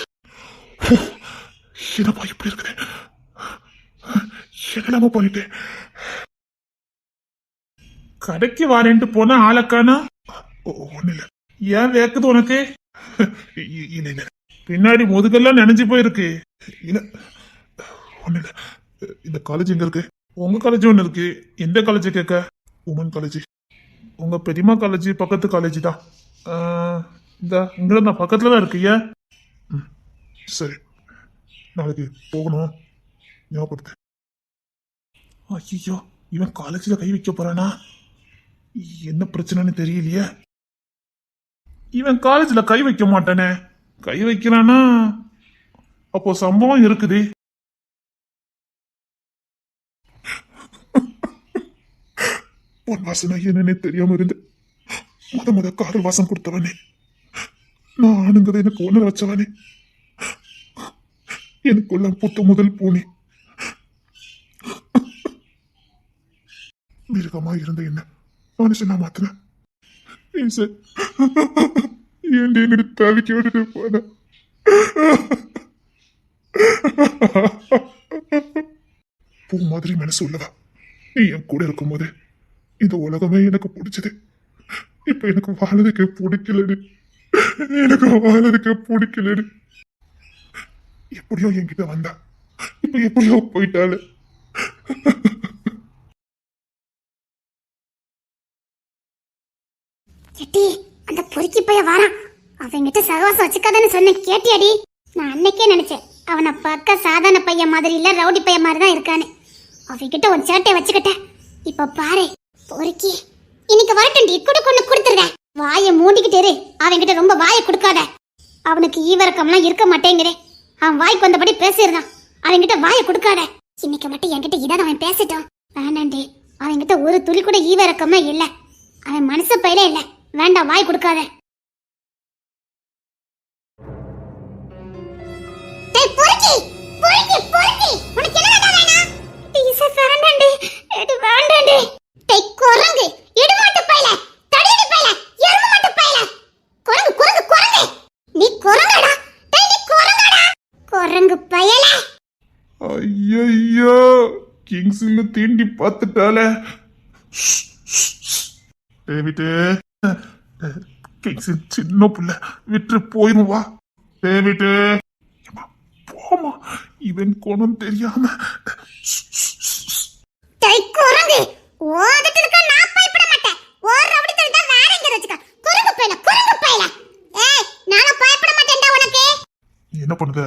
என்னப்பா இப்படி இருக்குது? என்னலாம பண்ணிட்டு கடைக்கு வரேன்ட்டு போனா ஆளக்கானா? ஒண்ணு இல்ல. ஏன் வேக்குது உனக்கு? இல்ல, பின்னாடி முதுகெல்லாம் நினைஞ்சு போயிருக்கு. இல்ல, ஒண்ணு இல்ல. இந்த காலேஜ் எங்க இருக்கு? உங்க காலேஜ் ஒண்ணு இருக்கு. எந்த காலேஜ் கேட்க? Women college. உங்க பெரியமா காலேஜ் பக்கத்து காலேஜ் தான். இந்த இங்க தான் பக்கத்துல தான் இருக்கு. ஏன்? சரி, நாளைக்கு போகணும், ஞாபகப்படுத்து. ஐயோ, இவன் காலேஜ்ல கை வைக்க போறானா? என்ன பிரச்சனைன்னு தெரியலையே. இவன் காலேஜ்ல கை வைக்க மாட்டானே. கை வைக்கிறானா? அப்போ சம்பவம் இருக்குதே. உன் வாசனை என்னன்னே தெரியாம இருந்து முத காதல் வாசம் கொடுத்தவனே, நான் ஆணுங்கிறத எனக்கு உணர வச்சவனே, எனக்குள்ள புத்த முதல் பூனே, மிருகமா இருந்த என்ன மனுஷனா மாத்தின ஏண்டி என்னை தவிக்க விட்டுட்டு போன. பூ மாதிரி மனசு உள்ளவா நீ என் கூட இருக்கும்போது இந்த உலகமே எனக்கு பிடிச்சது. இப்ப எனக்கு வாழறதுக்கு பிடிக்கலடு, எனக்கு வாழறதுக்கு பிடிக்கலடு. எப்படியோ என்கிட்ட வந்தா, இப்ப எப்படியோ போயிட்டாளு. எட்டி அந்த பொறுக்கி பைய வாரான், அவங்கிட்ட சகவாசம் வச்சுக்காதன்னு சொன்னேன் கேட்டியாடி? நான் அன்னைக்கே நினைச்சேன் அவனை பார்க்க சாதாரண பையன் மாதிரி இல்ல ரவுடி பையன் மாதிரி தான் இருக்கானு. அவங்கிட்ட ஒரு சேட்டை வச்சுக்கிட்ட. இப்ப பாரு பொறுக்கி, இன்னைக்கு வரட்டண்டி கூட கொண்டு கொடுத்துருவேன். வாயை மூடிக்கிட்டு இரு, அவன்கிட்ட ரொம்ப வாயை கொடுக்காத. அவனுக்கு ஈவரக்கம்லாம் இருக்க மாட்டேங்குதே, அவன் வாய்க்கு வந்தபடி பேசிடுறான். அவன்கிட்ட வாயை கொடுக்காத. இன்னைக்கு மட்டும் என்கிட்ட இதான் அவன் பேசிட்டான். வேணாண்டி, அவன்கிட்ட ஒரு துளி கூட ஈவரக்கமே இல்ல. அவன் மனசு பயிலே இல்ல. வேண்டாம், வாய் கொடுக்காத. ஐயோ, கிங்ஸ்ல தீண்டி பார்த்துட்டால. டேவிட், கிங்ஸ் சின்ன புள்ள விட்டு போயிருவா. டேவிட் போமா, இவன் கோணம் தெரியாம. என்ன பண்ணுத?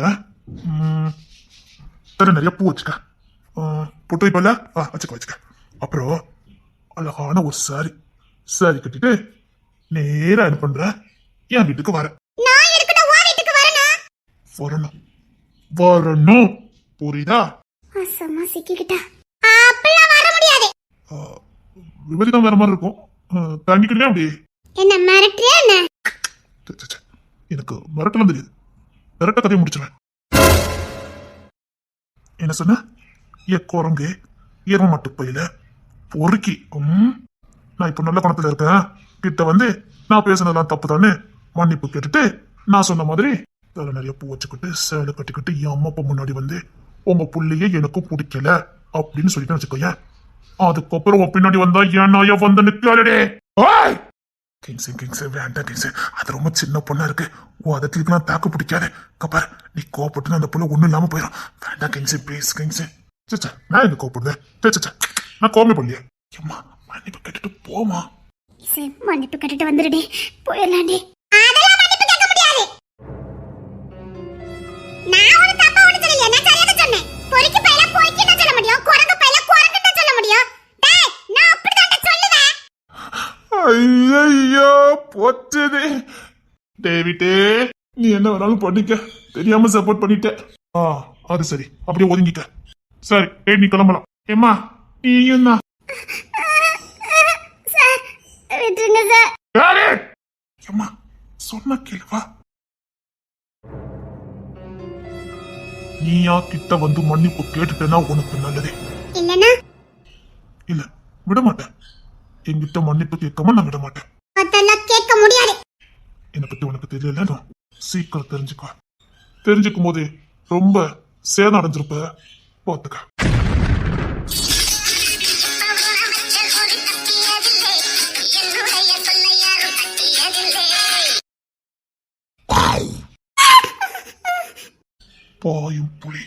நிறைய பூ வச்சுக்க, பொட்டு வைப்பல, வச்சுக்க. அப்புறம் அழகான ஒரு சாரி கட்டிட்டு நேரா என்ன பண்ற, என் வீட்டுக்கு வரணும். புரியுதா? விபரீதம் வேற மாதிரி இருக்கும். தாங்கிக்கிட்டே அப்படி. எனக்கு மிரட்டலாம் தெரியுது, மிரட்ட கதையை முடிச்சுவேன். என்ன சொன்ன? குரங்கு ஈரம மாட்டு பையில பொறுக்கி. நான் இப்ப நல்ல குணத்துல இருக்கேன். கிட்ட வந்து நான் பேசுனதெல்லாம் தப்பு தானே மன்னிப்பு கேட்டுட்டு நான் சொன்ன மாதிரி தலை நிறைய பூ வச்சுக்கிட்டு சேலை கட்டிக்கிட்டு என் அம்மா அப்பா முன்னாடி வந்து உங்க புள்ளையே எனக்கும் பிடிக்கல அப்படின்னு சொல்லிட்டு வச்சுக்கோயேன். அதுக்கப்புறம் உன் பின்னாடி வந்தா என் நாயா வந்து நிக்காளே. கிங்ஸ் வேண்டாம் கிங்ஸ், அது ரொம்ப சின்ன பொண்ணா இருக்கு. அதற்கு நான் தாக்கு பிடிக்காது. கப்பாரு, நீ கோவப்பட்டு அந்த பொண்ணு ஒண்ணும் இல்லாம போயிடும். வேண்டாம் கிங்ஸ், ப்ளீஸ் கிங்ஸ். நான் எங்க கோவப்படுவேன்? நான் கோவமே பண்ணலையே. அம்மா மன்னிப்பு கேட்டுட்டு போமா. மன்னிப்பு கேட்டுட்டு வந்துடுடி, போயிடலாண்டி. ஐயோ போச்சதே. டேவிட், நீ என்ன வேணாலும் பண்ணிக்க, தெரியாம சப்போர்ட் பண்ணிட்ட. அது சரி, அப்படியே ஒதுங்கிக்க. சரி, நீ கிளம்பலாம். ஏம்மா நீயும் தான். ஏம்மா சொன்ன கேளுவா. நீயா கிட்ட வந்து மன்னிப்பு கேட்டுட்டேன்னா உனக்கு நல்லதே. இல்ல விட மாட்டேன். என்கிட்ட மன்னிப்பு கேட்காம நான் விட மாட்டேன். அதெல்லாம் கேட்க முடியாது. என்னை பத்தி உனக்கு தெரியல, சீக்கிரம் தெரிஞ்சுக்கோ. தெரிஞ்சுக்கும் போது ரொம்ப சேதம் அடைஞ்சிருப்ப, பார்த்துக்க. பாயும் புலி.